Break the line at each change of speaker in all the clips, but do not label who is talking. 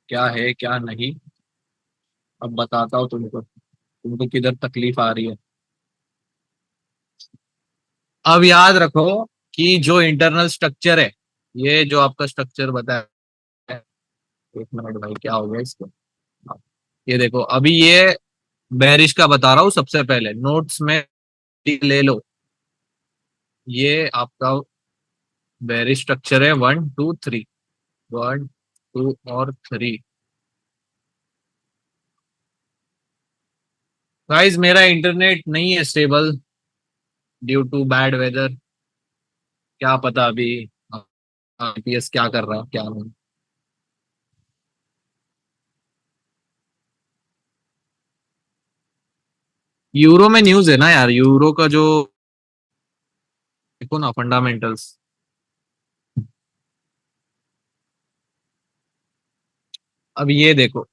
क्या है क्या नहीं। अब बताता हूँ तुमको, तुमको किधर तकलीफ आ रही है। अब याद रखो कि जो इंटरनल स्ट्रक्चर है, ये जो आपका स्ट्रक्चर बताया है, एक मिनट भाई क्या हो गया इसको। हाँ, ये देखो अभी ये बेरिश का बता रहा हूँ, सबसे पहले नोट्स में ले लो। ये आपका बेरिश स्ट्रक्चर है, 1 2 3। 1 2 और 3। गाइस मेरा इंटरनेट नहीं है stable, due to bad weather. क्या पता अभी आईपीएस क्या कर रहा है क्या नहीं। यूरो में न्यूज है ना यार, यूरो का जो देखो ना फंडामेंटल्स। अब ये देखो,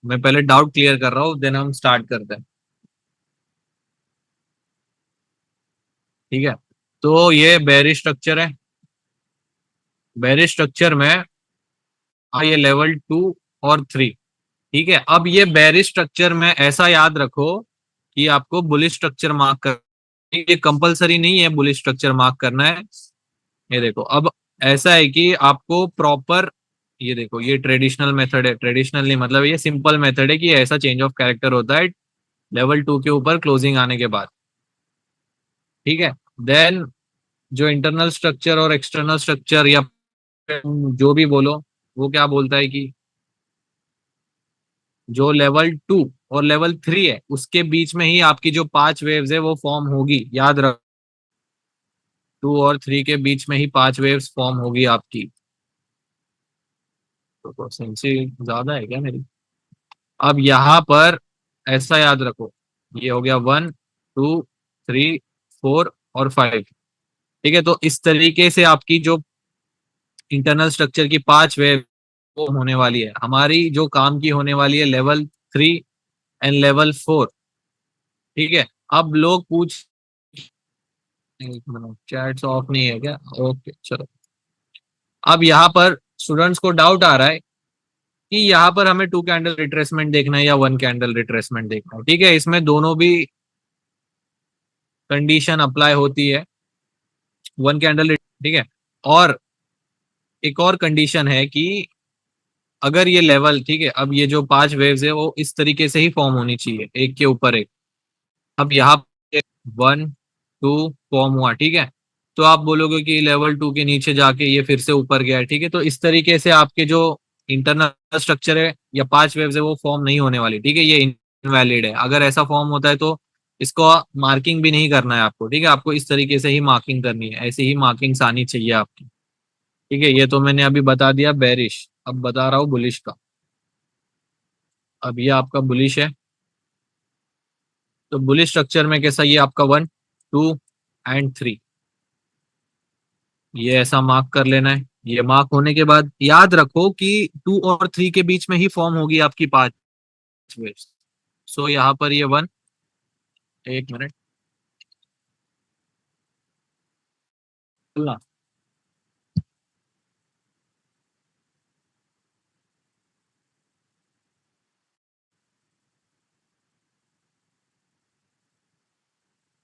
मैं पहले डाउट क्लियर कर रहा हूँ, देन हम स्टार्ट करते हैं। ठीक है, तो ये बेरिश स्ट्रक्चर है। बेरिश स्ट्रक्चर में ये लेवल 2 और 3। ठीक है, अब ये बेरिश स्ट्रक्चर में ऐसा याद रखो कि आपको बुलिश स्ट्रक्चर मार्क कर, ये कंपलसरी नहीं है बुलिश स्ट्रक्चर मार्क करना है। ये देखो अब ऐसा है कि आपको प्रॉपर, ये देखो ये ट्रेडिशनल मेथड है, ट्रेडिशनल नहीं मतलब ये सिंपल मेथड है कि ऐसा चेंज ऑफ कैरेक्टर होता है लेवल 2 के ऊपर क्लोजिंग आने के बाद। ठीक है, देन जो इंटरनल स्ट्रक्चर और एक्सटर्नल स्ट्रक्चर या जो भी बोलो, वो क्या बोलता है कि जो लेवल 2 और लेवल 3 है उसके बीच में ही आपकी जो 5 वेव्स है वो फॉर्म होगी, याद रख। 2 और 3 के बीच में ही 5 वेव्स फॉर्म होगी आपकी। तो सेंसी ज्यादा है क्या मेरी। अब यहाँ पर ऐसा याद रखो, ये हो गया 1 2 3 4 और 5। ठीक है, तो इस तरीके से आपकी जो इंटरनल स्ट्रक्चर की 5 वेव वो होने वाली है, हमारी जो काम की होने वाली है लेवल 3 एंड लेवल 4। ठीक है, अब लोग पूछ, एक मिनट चैट्स ऑफ नहीं है क्या, ओके चलो। अब यहाँ पर स्टूडेंट्स को डाउट आ रहा है कि यहाँ पर हमें 2 कैंडल रिट्रेसमेंट देखना है या 1 कैंडल रिट्रेसमेंट देखना है। ठीक है, इसमें दोनों भी कंडीशन अप्लाई होती है। 1 कैंडल, ठीक है, और एक और कंडीशन है कि अगर ये लेवल, ठीक है, अब ये जो 5 वेव्स है वो इस तरीके से ही फॉर्म होनी चाहिए, एक के ऊपर एक। अब यहाँ पे 1 2 फॉर्म हुआ, ठीक है, तो आप बोलोगे कि लेवल 2 के नीचे जाके ये फिर से ऊपर गया है। ठीक है, तो इस तरीके से आपके जो इंटरनल स्ट्रक्चर है या 5 वेव्स है वो फॉर्म नहीं होने वाली। ठीक है, ये इनवैलिड है। अगर ऐसा फॉर्म होता है तो इसको मार्किंग भी नहीं करना है आपको। ठीक है, आपको इस तरीके से ही मार्किंग करनी है, ऐसी ही मार्किंग्स आनी चाहिए आपकी। ठीक है, ये तो मैंने अभी बता दिया बेरिश, अब बता रहा हूँ बुलिश का। अब ये आपका बुलिश है, तो बुलिश स्ट्रक्चर में कैसा, ये आपका 1 2 एंड 3, ये ऐसा मार्क कर लेना है। ये मार्क होने के बाद याद रखो कि 2 और 3 के बीच में ही फॉर्म होगी आपकी 5 वेव्स। सो यहाँ पर ये 1, एक मिनट खुलना।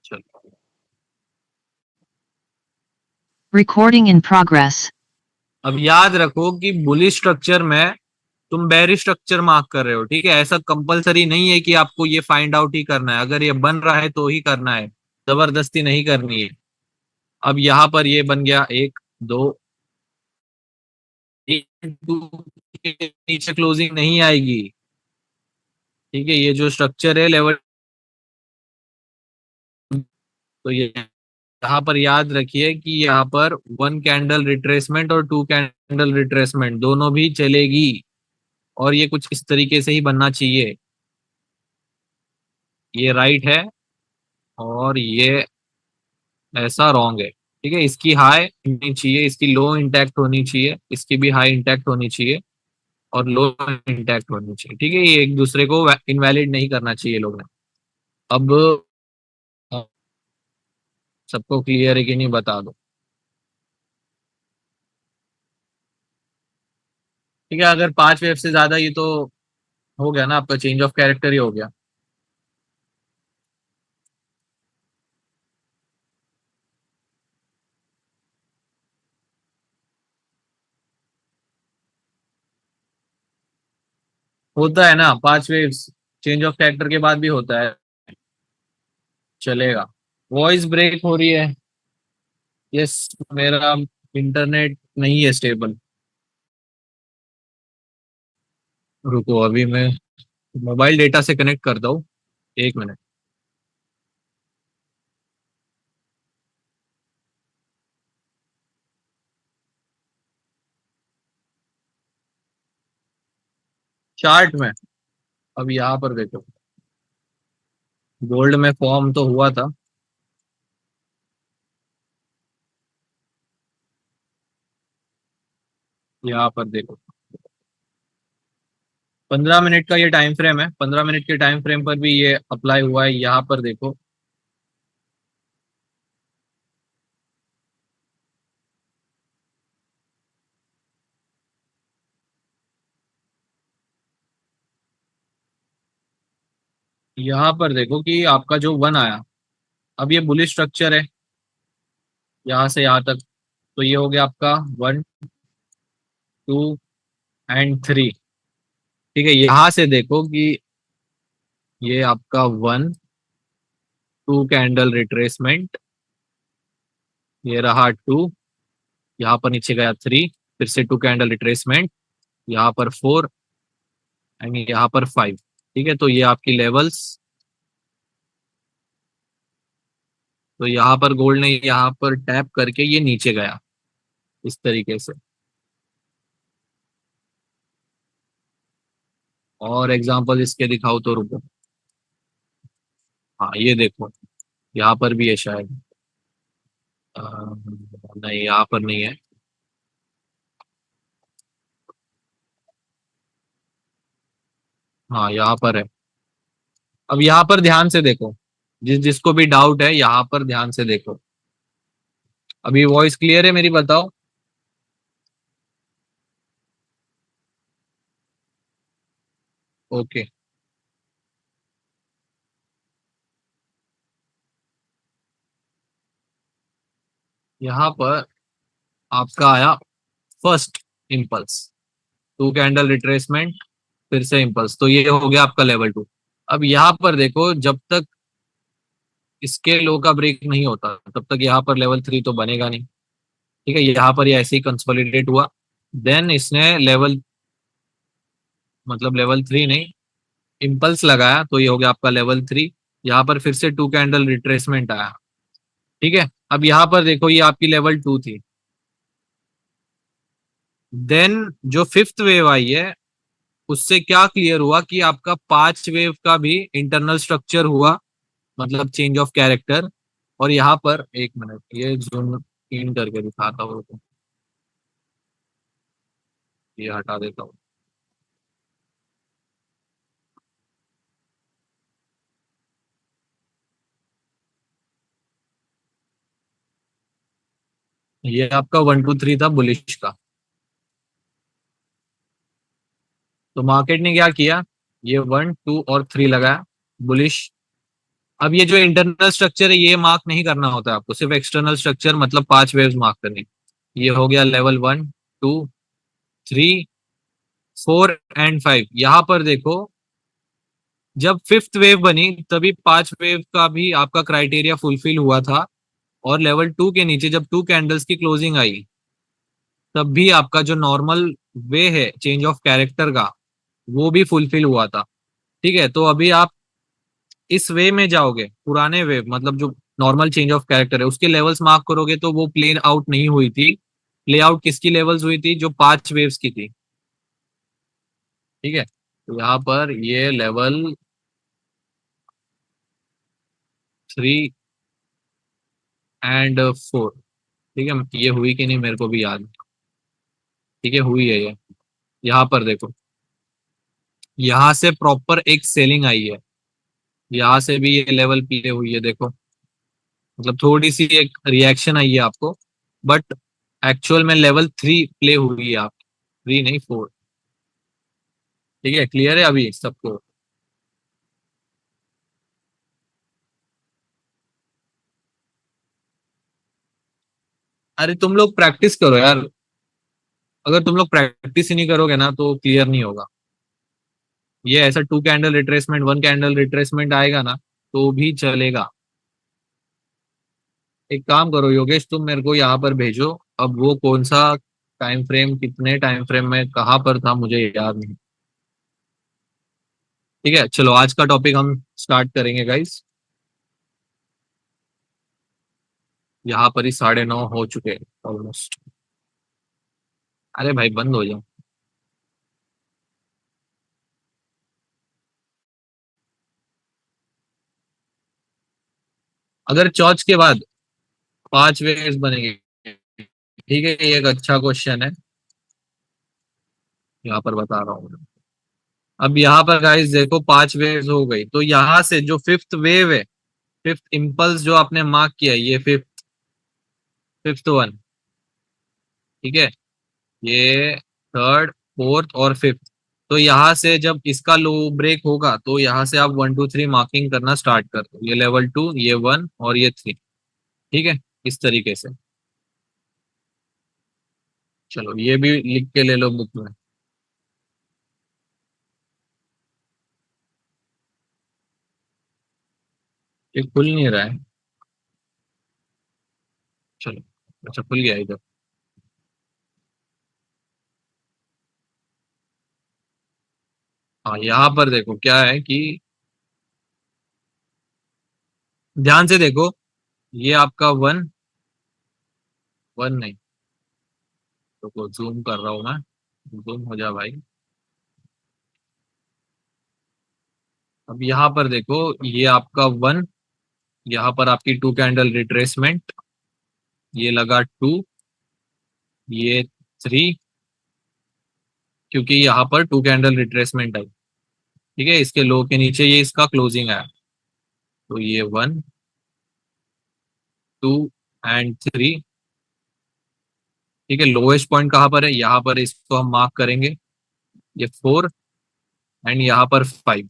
चलो,
Recording in progress.
अब याद रखो कि बुलिश स्ट्रक्चर में तुम बेरिश स्ट्रक्चर मार्क कर रहे हो। ठीक है, ऐसा कंपलसरी नहीं है कि आपको ये फाइंड आउट ही करना है, अगर ये बन रहा है तो ही करना है, जबरदस्ती नहीं करनी है। अब यहाँ पर ये बन गया 1 2, 1 2 के नीचे क्लोजिंग नहीं आएगी। ठीक है, ये जो स्ट्रक्चर है लेवल, तो ये यहाँ पर याद रखिए कि यहाँ पर 1 कैंडल रिट्रेसमेंट और 2 कैंडल रिट्रेसमेंट दोनों भी चलेगी, और ये कुछ इस तरीके से ही बनना चाहिए। ये राइट है और ये ऐसा रॉन्ग है। ठीक है, इसकी हाई होनी चाहिए, इसकी लो इंटैक्ट होनी चाहिए, इसकी भी हाई इंटैक्ट होनी चाहिए और लो इंटैक्ट होनी चाहिए। ठीक है, ये एक दूसरे को इनवैलिड नहीं करना चाहिए लोग ने। अब सबको क्लियर है कि नहीं बता दो। ठीक है, अगर 5 वेव से ज्यादा, ये तो हो गया ना आपका चेंज ऑफ कैरेक्टर ही हो गया। होता है ना 5 वेव्स चेंज ऑफ कैरेक्टर के बाद भी होता है, चलेगा। वॉइस ब्रेक हो रही है। यस, मेरा इंटरनेट नहीं है स्टेबल। रुको, अभी मैं मोबाइल डेटा से कनेक्ट करता हूँ, 1 मिनट। चार्ट में, अब यहाँ पर देखो, गोल्ड में फॉर्म तो हुआ था। यहाँ पर देखो, 15 मिनट का ये टाइम फ्रेम है, 15 मिनट के टाइम फ्रेम पर भी ये अप्लाई हुआ है। यहाँ पर देखो, यहाँ पर देखो कि आपका जो 1 आया, अब ये बुलिश स्ट्रक्चर है यहाँ से यहाँ तक, तो ये हो गया आपका 1, 2 एंड 3। ठीक है, यहाँ से देखो कि ये आपका 1, 2 कैंडल रिट्रेसमेंट, ये रहा 2, यहाँ पर नीचे गया 3, फिर से 2 कैंडल रिट्रेसमेंट, यहाँ पर 4 एंड यहाँ पर 5। ठीक है, तो ये आपकी लेवल्स। तो यहाँ पर गोल्ड ने यहाँ पर टैप करके ये नीचे गया इस तरीके से। और एग्जांपल इसके दिखाओ तो रुको। हाँ, ये देखो, यहाँ पर भी है शायद। अ, नहीं, यहाँ पर नहीं है। हाँ, यहाँ पर है। अब यहाँ पर ध्यान से देखो, जिसको भी डाउट है यहाँ पर ध्यान से देखो। अभी वॉइस क्लियर है मेरी, बताओ। ओके, यहाँ पर आपका आया फर्स्ट इम्पल्स, 2 कैंडल रिट्रेसमेंट, फिर से इम्पल्स, तो ये हो गया आपका लेवल 2। अब यहाँ पर देखो, जब तक इसके लो का ब्रेक नहीं होता तब तक यहाँ पर लेवल 3 तो बनेगा नहीं। ठीक है, यहाँ पर ये ऐसे ही कंसोलिडेट हुआ, देन इसने लेवल, मतलब लेवल 3 नहीं, इम्पल्स लगाया, तो ये हो गया आपका लेवल 3। यहाँ पर फिर से 2 कैंडल रिट्रेसमेंट आया। ठीक है, अब यहाँ पर देखो, ये आपकी लेवल 2 थी। देन जो फिफ्थ वेव आई है, उससे क्या क्लियर हुआ कि आपका 5 वेव का भी इंटरनल स्ट्रक्चर हुआ, मतलब चेंज ऑफ कैरेक्टर। और यहाँ पर 1 मिनट, ये जूम इन करके दिखाता हूँ तो, ये हटा देता हूँ। ये आपका 1, 2, 3 था बुलिश का। तो मार्केट ने क्या किया, ये 1, 2 और 3 लगाया बुलिश। अब ये जो इंटरनल स्ट्रक्चर है, ये मार्क नहीं करना होता है आपको, सिर्फ एक्सटर्नल स्ट्रक्चर, मतलब 5 वेव्स मार्क करनी। ये हो गया लेवल 1, 2, 3, 4 एंड 5। यहाँ पर देखो, जब फिफ्थ वेव बनी तभी 5 वेव का भी आपका क्राइटेरिया फुलफिल हुआ था। और लेवल 2 के नीचे जब 2 कैंडल्स की क्लोजिंग आई, तब भी आपका जो नॉर्मल वे है चेंज ऑफ कैरेक्टर का, वो भी फुलफिल हुआ था। ठीक है, तो अभी आप इस वे में जाओगे, पुराने वे, मतलब जो नॉर्मल चेंज ऑफ कैरेक्टर है उसके लेवल्स मार्क करोगे, तो वो प्लेन आउट नहीं हुई थी। प्ले आउट किसकी लेवल्स हुई थी, जो 5 वेव्स की थी। ठीक है, तो यहाँ पर ये लेवल 3 एंड 4। ठीक है, ये हुई कि नहीं मेरे को भी याद नहीं। ठीक है, हुई है ये। यहाँ पर देखो, यहाँ से प्रॉपर एक सेलिंग आई है, यहाँ से भी ये लेवल प्ले हुई है, देखो। मतलब थोड़ी सी एक रिएक्शन आई है आपको, बट एक्चुअल में लेवल 3 प्ले हुई है आप, 3 नहीं 4। ठीक है, क्लियर है अभी सबको? अरे तुम लोग प्रैक्टिस करो यार, अगर तुम लोग प्रैक्टिस ही नहीं करोगे ना तो क्लियर नहीं होगा। ये ऐसा two candle retracement, one candle retracement आएगा ना तो भी चलेगा। एक काम करो योगेश, तुम मेरे को यहाँ पर भेजो, अब वो कौन सा टाइम फ्रेम, कितने टाइम फ्रेम में कहाँ पर था मुझे याद नहीं। ठीक है, चलो आज का टॉपिक हम स्टार्ट करेंगे गाइस। यहाँ पर ही 9:30 हो चुके हैं ऑलमोस्ट। अरे भाई बंद हो जाओ। अगर चौथ के बाद 5 वेव्स बनेंगे, ठीक है, ये एक अच्छा क्वेश्चन है, यहाँ पर बता रहा हूँ। अब यहाँ पर गाइस देखो 5 वेव्स हो गई, तो यहाँ से जो फिफ्थ वेव है, फिफ्थ इम्पल्स जो आपने मार्क किया है, ये फिफ्थ, फिफ्थ वन, ठीक है, ये थर्ड, फोर्थ और फिफ्थ। तो यहाँ से जब इसका लो ब्रेक होगा तो यहाँ से आप 1 2 3 मार्किंग करना स्टार्ट कर दो, ये लेवल 2, ये 1 और ये 3। ठीक है, इस तरीके से। चलो ये भी लिख के ले लो बुक में। ये खुल नहीं रहा है। चलो, अच्छा खुल गया इधर। हाँ यहाँ पर देखो क्या है कि, ध्यान से देखो, ये आपका वन, वन नहीं, तो जूम कर रहा हूँ मैं, जूम हो जा भाई। अब यहाँ पर देखो, ये आपका वन, यहाँ पर आपकी टू कैंडल रिट्रेसमेंट, ये लगा टू, ये थ्री, क्योंकि यहाँ पर टू कैंडल रिट्रेसमेंट आई। ठीक है, इसके लो के नीचे ये इसका क्लोजिंग आया, तो ये वन, टू एंड थ्री। ठीक है, लोएस्ट पॉइंट कहाँ पर है, यहाँ पर इसको हम मार्क करेंगे, ये फोर एंड यहाँ पर फाइव।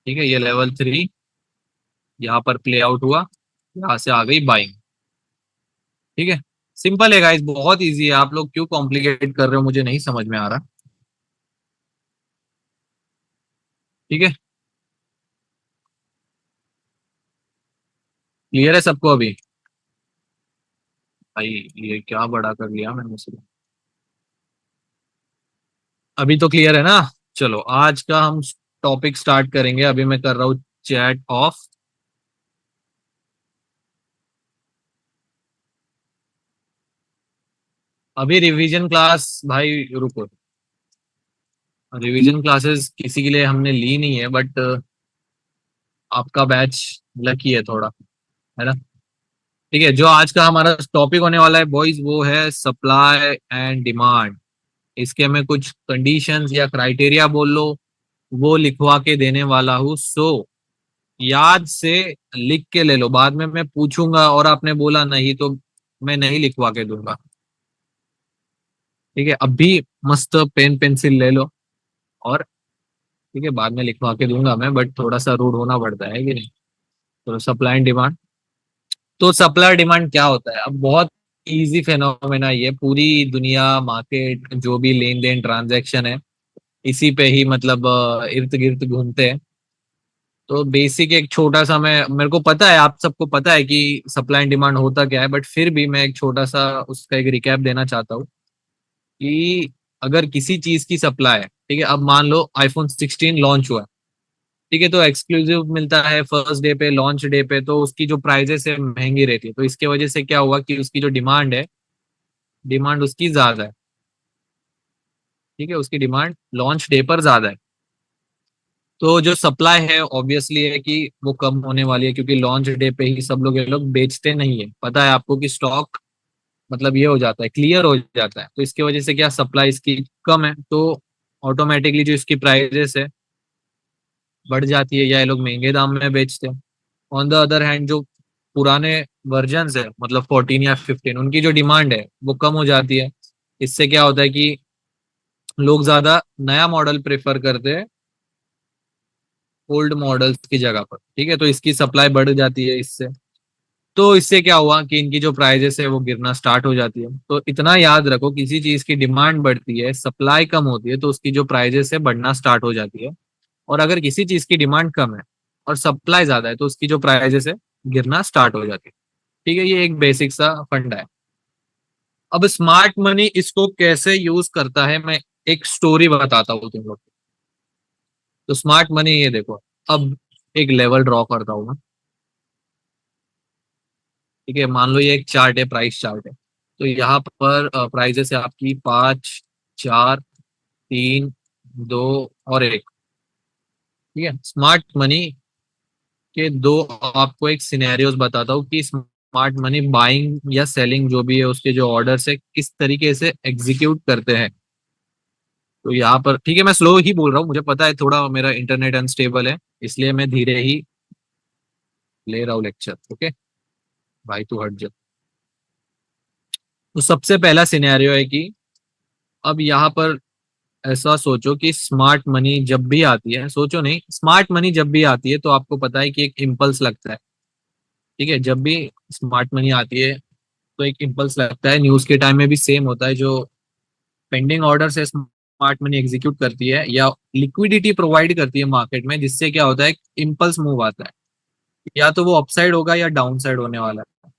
ठीक है, ये लेवल थ्री यहाँ पर प्ले आउट हुआ, यहाँ से आ गई बाइंग। ठीक है, सिंपल है गाइस, बहुत इजी है, आप लोग क्यों कॉम्प्लिकेट कर रहे हो मुझे नहीं समझ में आ रहा। ठीक है, क्लियर है सबको अभी? भाई ये क्या बड़ा कर लिया मैंने से। अभी तो क्लियर है ना? चलो आज का हम टॉपिक स्टार्ट करेंगे, अभी मैं कर रहा हूँ चैट ऑफ। अभी रिवीजन क्लास, भाई रुको, रिवीजन क्लासेस किसी के लिए हमने ली नहीं है, बट आपका बैच लकी है थोड़ा, है ना? ठीक है, जो आज का हमारा टॉपिक होने वाला है बॉयज, वो है सप्लाई एंड डिमांड। इसके मैं कुछ कंडीशंस या क्राइटेरिया बोल लो, वो लिखवा के देने वाला हूँ। सो याद से लिख के ले लो, बाद में मैं पूछूंगा और आपने बोला नहीं तो मैं नहीं लिखवा के दूंगा। ठीक है, अभी मस्त पेन पेंसिल ले लो, और ठीक है बाद में लिखवा के दूंगा मैं, बट थोड़ा सा रूड होना पड़ता है कि नहीं। तो सप्लाई एंड डिमांड, तो सप्लाई डिमांड क्या होता है? अब बहुत इजी फेनोमेना, ये पूरी दुनिया, मार्केट, जो भी लेन देन ट्रांजैक्शन है, इसी पे ही मतलब इर्द गिर्द घूमते हैं। तो बेसिक एक छोटा सा, मैं, मेरे को पता है आप सबको पता है कि सप्लाई एंड डिमांड होता क्या है, बट फिर भी मैं एक छोटा सा उसका एक रिकैप देना चाहता हूँ कि अगर किसी चीज की सप्लाई है, ठीक है, अब मान लो आईफोन 16 लॉन्च हुआ है, ठीक है, तो एक्सक्लूसिव मिलता है फर्स्ट डे पे, लॉन्च डे पे, तो उसकी जो प्राइजेस है महंगी रहती है, तो इसके वजह से क्या हुआ कि उसकी जो डिमांड है, डिमांड उसकी ज्यादा है। ठीक है, उसकी डिमांड लॉन्च डे पर ज्यादा है, तो जो सप्लाई है ऑब्वियसली है कि वो कम होने वाली है, क्योंकि लॉन्च डे पे ही सब लोग, ये लोग बेचते नहीं है, पता है आपको कि स्टॉक मतलब ये हो जाता है, क्लियर हो जाता है, तो इसकी वजह से क्या, सप्लाई इसकी कम है, तो ऑटोमेटिकली जो इसकी प्राइजेस है बढ़ जाती है, या ये लोग महंगे दाम में बेचते हैं। ऑन द अदर हैंड जो पुराने वर्जन है, मतलब 14 या 15, उनकी जो डिमांड है वो कम हो जाती है। इससे क्या होता है कि लोग ज्यादा नया मॉडल प्रेफर करते हैं ओल्ड मॉडल्स की जगह पर, ठीक है। तो इसकी सप्लाई बढ़ जाती है इससे। तो इससे क्या हुआ कि इनकी जो प्राइजेस है वो गिरना स्टार्ट हो जाती है। तो इतना याद रखो, किसी चीज की डिमांड बढ़ती है, सप्लाई कम होती है, तो उसकी जो प्राइजेस है बढ़ना स्टार्ट हो जाती है। और अगर किसी चीज की डिमांड कम है और सप्लाई ज्यादा है, तो उसकी जो प्राइजेस है गिरना स्टार्ट हो जाती है। ठीक है, ये एक बेसिक सा फंडा है। अब स्मार्ट मनी इसको कैसे यूज करता है, मैं एक स्टोरी बताता हूँ तुम लोग को। तो स्मार्ट मनी ये देखो, अब एक लेवल ड्रॉ करता हूँ मैं। ठीक है, मान लो ये एक चार्ट है, प्राइस चार्ट है। तो यहाँ पर प्राइजेस है आपकी 5, 4, 3, 2 और 1। ठीक है, स्मार्ट मनी के दो आपको एक सिनेरियोस बताता हूँ कि स्मार्ट मनी बाइंग या सेलिंग जो भी है उसके जो ऑर्डर है किस तरीके से एग्जीक्यूट करते हैं। तो यहाँ पर ठीक है, मैं स्लो ही बोल रहा हूँ, मुझे पता है थोड़ा मेरा इंटरनेट अनस्टेबल है, इसलिए मैं धीरे ही ले रहा हूँ लेक्चर। ओके भाई, तू हट जा। तो सबसे पहला सिनेरियो है कि अब यहाँ पर ऐसा सोचो कि स्मार्ट मनी जब भी आती है, सोचो नहीं, स्मार्ट मनी जब भी आती है तो आपको पता है कि एक इम्पल्स लगता है। ठीक है, जब भी स्मार्ट मनी आती है तो एक इम्पल्स लगता है। न्यूज के टाइम में भी सेम होता है, जो पेंडिंग ऑर्डर से स्मार्ट मनी एग्जीक्यूट करती है या लिक्विडिटी प्रोवाइड करती है मार्केट में, जिससे क्या होता है, इम्पल्स मूव आता है, या तो वो अपसाइड होगा या डाउन साइड होने वाला है।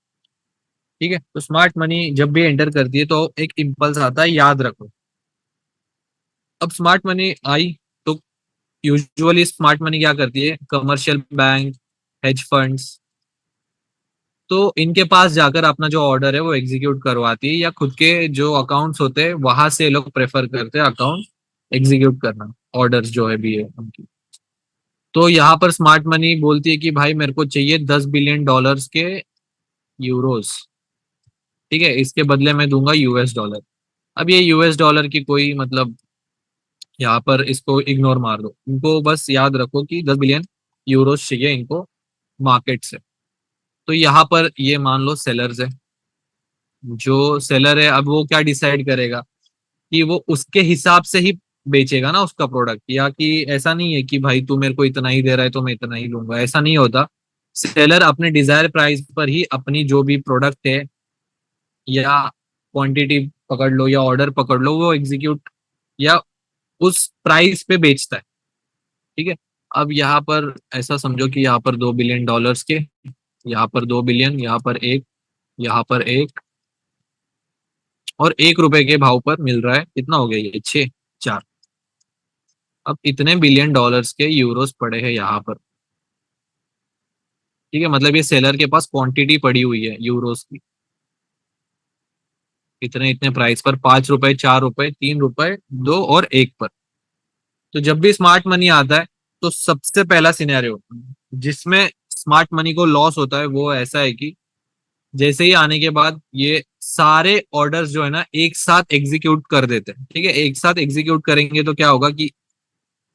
ठीक है, तो स्मार्ट मनी जब भी एंटर करती है तो एक इम्पल्स आता है, याद रखो। अब स्मार्ट मनी आई तो यूजुअली स्मार्ट मनी क्या करती है, कमर्शियल बैंक, हेज फंड्स, तो इनके पास जाकर अपना जो ऑर्डर है वो एग्जीक्यूट करवाती है, या खुद के जो अकाउंट्स होते हैं वहां से लोग प्रेफर करते हैं अकाउंट एग्जीक्यूट करना, ऑर्डर्स जो है भी है उनकी। तो यहाँ पर स्मार्ट मनी बोलती है कि भाई मेरे को चाहिए $10 बिलियन के यूरोस। ठीक है, इसके बदले मैं दूंगा US डॉलर। अब ये US डॉलर की कोई मतलब, यहाँ पर इसको इग्नोर मार दो, इनको बस याद रखो कि 10 बिलियन यूरोस चाहिए इनको मार्केट से। तो यहाँ पर ये मान लो सेलर्स है, जो सेलर है अब वो क्या डिसाइड करेगा कि वो उसके हिसाब से ही बेचेगा ना उसका प्रोडक्ट, या कि ऐसा नहीं है कि भाई तू मेरे को इतना ही दे रहा है तो मैं इतना ही लूंगा, ऐसा नहीं होता। सेलर अपने डिजायर प्राइस पर ही अपनी जो भी प्रोडक्ट है या क्वांटिटी पकड़ लो या ऑर्डर पकड़ लो, वो एग्जीक्यूट या उस प्राइस पे बेचता है। ठीक है, अब यहाँ पर ऐसा समझो कि यहाँ पर $2 बिलियन के, यहाँ पर 2 बिलियन, यहाँ पर एक, यहाँ पर एक, और $1 के भाव पर मिल रहा है। कितना हो गया ये, 6, 4। अब इतने $1 बिलियन के यूरोस पड़े हैं यहाँ पर। ठीक है, मतलब ये सेलर के पास क्वांटिटी पड़ी हुई है यूरोस की, इतने इतने प्राइस पर, $5, $4, $3, 2 और 1 पर। तो जब भी स्मार्ट मनी आता है तो सबसे पहला सिनेरियो जिसमें स्मार्ट मनी को लॉस होता है वो ऐसा है कि जैसे ही आने के बाद ये सारे ऑर्डर्स जो है ना एक साथ एग्जीक्यूट कर देते हैं। ठीक है, एक साथ एग्जीक्यूट करेंगे तो क्या होगा कि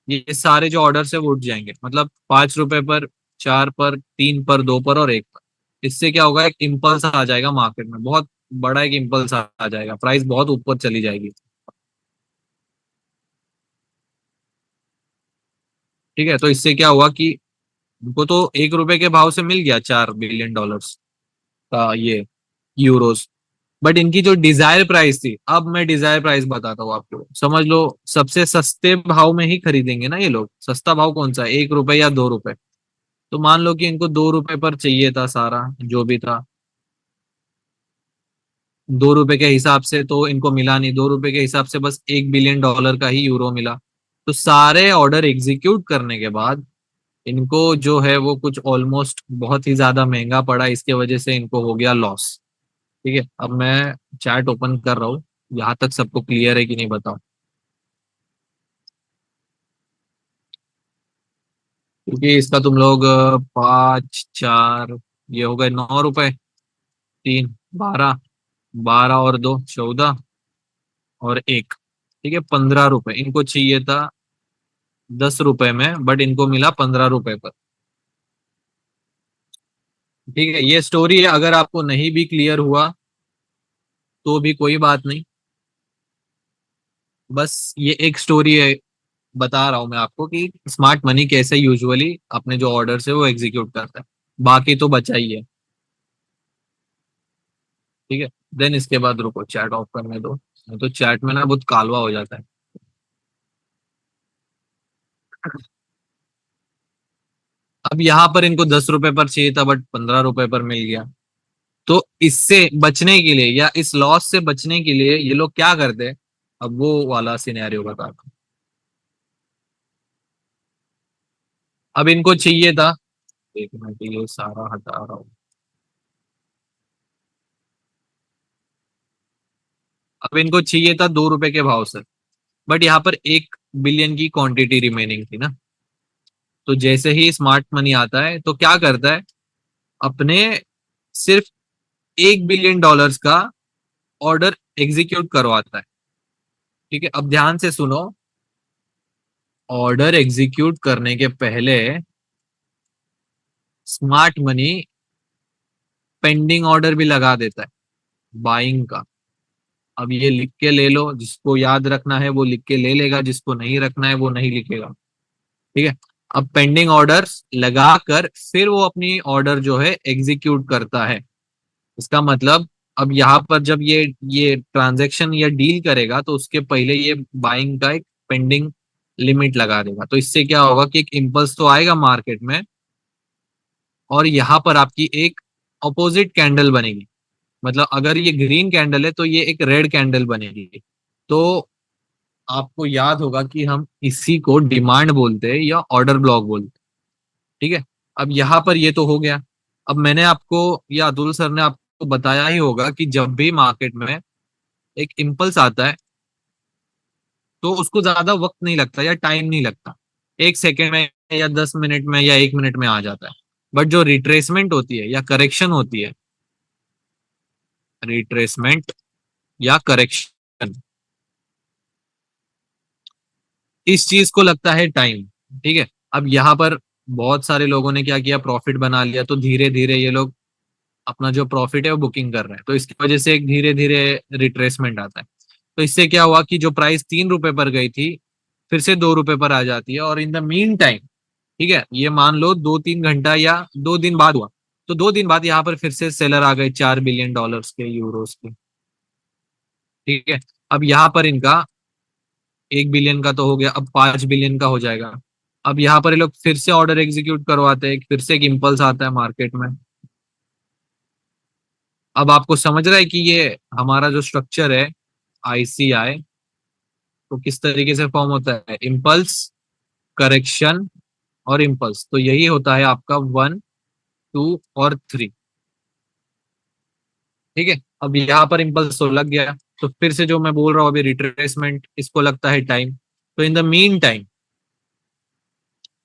ये सारे जो ऑर्डर्स है वो उठ जाएंगे, मतलब $5 पर, 4 पर, 3 पर, 2 पर और 1 पर। इससे क्या होगा, एक इम्पल्स आ जाएगा मार्केट में, बहुत बड़ा एक इम्पल्स आ जाएगा, प्राइस बहुत ऊपर चली जाएगी। ठीक है, तो इससे क्या हुआ कि उनको तो $1 के भाव से मिल गया $4 बिलियन का ये यूरोस। बट इनकी जो डिजायर प्राइस थी, अब मैं डिजायर प्राइस बताता हूँ आपको, समझ लो सबसे सस्ते भाव में ही खरीदेंगे ना ये लोग। सस्ता भाव कौन सा है, $1 या $2। तो मान लो कि इनको $2 पर चाहिए था सारा जो भी था, $2 के हिसाब से तो इनको मिला नहीं, $2 के हिसाब से बस $1 बिलियन का ही यूरो मिला। तो सारे ऑर्डर एग्जीक्यूट करने के बाद इनको जो है वो कुछ ऑलमोस्ट बहुत ही ज्यादा महंगा पड़ा, इसके वजह से इनको हो गया लॉस। ठीक है, अब मैं चैट ओपन कर रहा हूँ, यहाँ तक सबको क्लियर है कि नहीं बताओ। क्योंकि इसका तुम लोग 5, 4, ये हो गए $9, 3, 12, 12 और 2, 14 और 1। ठीक है, $15 इनको चाहिए था $10 में, बट इनको मिला $15 पर। ठीक है, ये स्टोरी है, अगर आपको नहीं भी क्लियर हुआ तो भी कोई बात नहीं। बस ये एक स्टोरी है, बता रहा हूं मैं आपको कि स्मार्ट मनी कैसे यूजुअली अपने जो ऑर्डर है वो एग्जीक्यूट करता है। बाकी तो बचा ही है। ठीक है, देन इसके बाद रुको, चैट ऑफ करने दो, नहीं तो चैट में ना बहुत कालवा हो जाता है। अब यहाँ पर इनको 10 रुपए पर चाहिए था बट 15 रुपए पर मिल गया। तो इससे बचने के लिए या इस लॉस से बचने के लिए ये लोग क्या करते हैं, अब वो वाला सिनेरियो बताता हूँ। अब इनको चाहिए था, एक मिनट ये सारा हटा रहा हूँ। अब इनको चाहिए था 2 रुपए के भाव से, बट यहाँ पर 1 बिलियन की क्वांटिटी रिमेनिंग थी ना। तो जैसे ही स्मार्ट मनी आता है तो क्या करता है, अपने सिर्फ 1 बिलियन डॉलर्स का ऑर्डर एग्जीक्यूट करवाता है। ठीक है, अब ध्यान से सुनो, ऑर्डर एग्जीक्यूट करने के पहले स्मार्ट मनी पेंडिंग ऑर्डर भी लगा देता है बाइंग का। अब ये लिख के ले लो, जिसको याद रखना है वो लिख के ले लेगा, जिसको नहीं रखना है वो नहीं लिखेगा। ठीक है, अब पेंडिंग ऑर्डर्स लगाकर फिर वो अपनी ऑर्डर जो है एग्जीक्यूट करता है। इसका मतलब अब यहाँ पर जब ये ट्रांजैक्शन या डील करेगा तो उसके पहले ये बाइंग का एक पेंडिंग लिमिट लगा देगा। तो इससे क्या होगा कि एक इम्पल्स तो आएगा मार्केट में, और यहाँ पर आपकी एक अपोजिट कैंडल बनेगी। मतलब अगर ये ग्रीन कैंडल है तो ये एक रेड कैंडल बनेगी। तो आपको याद होगा कि हम इसी को डिमांड बोलते हैं या ऑर्डर ब्लॉक बोलते हैं। ठीक है, अब यहाँ पर ये तो हो गया। अब मैंने आपको या अतुल सर ने आपको बताया ही होगा कि जब भी मार्केट में एक इम्पल्स आता है तो उसको ज्यादा वक्त नहीं लगता या टाइम नहीं लगता, 1 सेकेंड में या 10 मिनट में या 1 मिनट में आ जाता है। बट जो रिट्रेसमेंट होती है या करेक्शन होती है, रिट्रेसमेंट या करेक्शन, इस चीज को लगता है टाइम। ठीक है, अब यहाँ पर बहुत सारे लोगों ने क्या किया, प्रॉफिट बना लिया, तो धीरे धीरे ये लोग अपना जो प्रॉफिट है वो बुकिंग कर रहे हैं, तो इसकी वजह से एक धीरे धीरे रिट्रेसमेंट आता है। तो इससे क्या हुआ कि जो प्राइस 3 रुपए पर गई थी फिर से 2 रुपए पर आ जाती है, और इन द मीन टाइम, ठीक है, ये मान लो 2-3 घंटा या 2 दिन बाद हुआ, तो 2 दिन बाद यहाँ पर फिर से सेलर आ गए 4 बिलियन डॉलर्स के, यूरोस के। ठीक है, अब यहाँ पर इनका 1 बिलियन का तो हो गया, अब 5 बिलियन का हो जाएगा। अब यहाँ पर ये लोग फिर से ऑर्डर एग्जीक्यूट करवाते हैं, फिर से एक इम्पल्स आता है मार्केट में। अब आपको समझ रहा है कि ये हमारा जो स्ट्रक्चर है आईसीआई, तो किस तरीके से फॉर्म होता है, इम्पल्स, करेक्शन और इम्पल्स। तो यही होता है आपका 1, 2 और 3। ठीक है, अब यहाँ पर इम्पल्स तो लग गया, तो फिर से जो मैं बोल रहा हूँ अभी रिट्रेसमेंट, इसको लगता है टाइम। तो in the mean time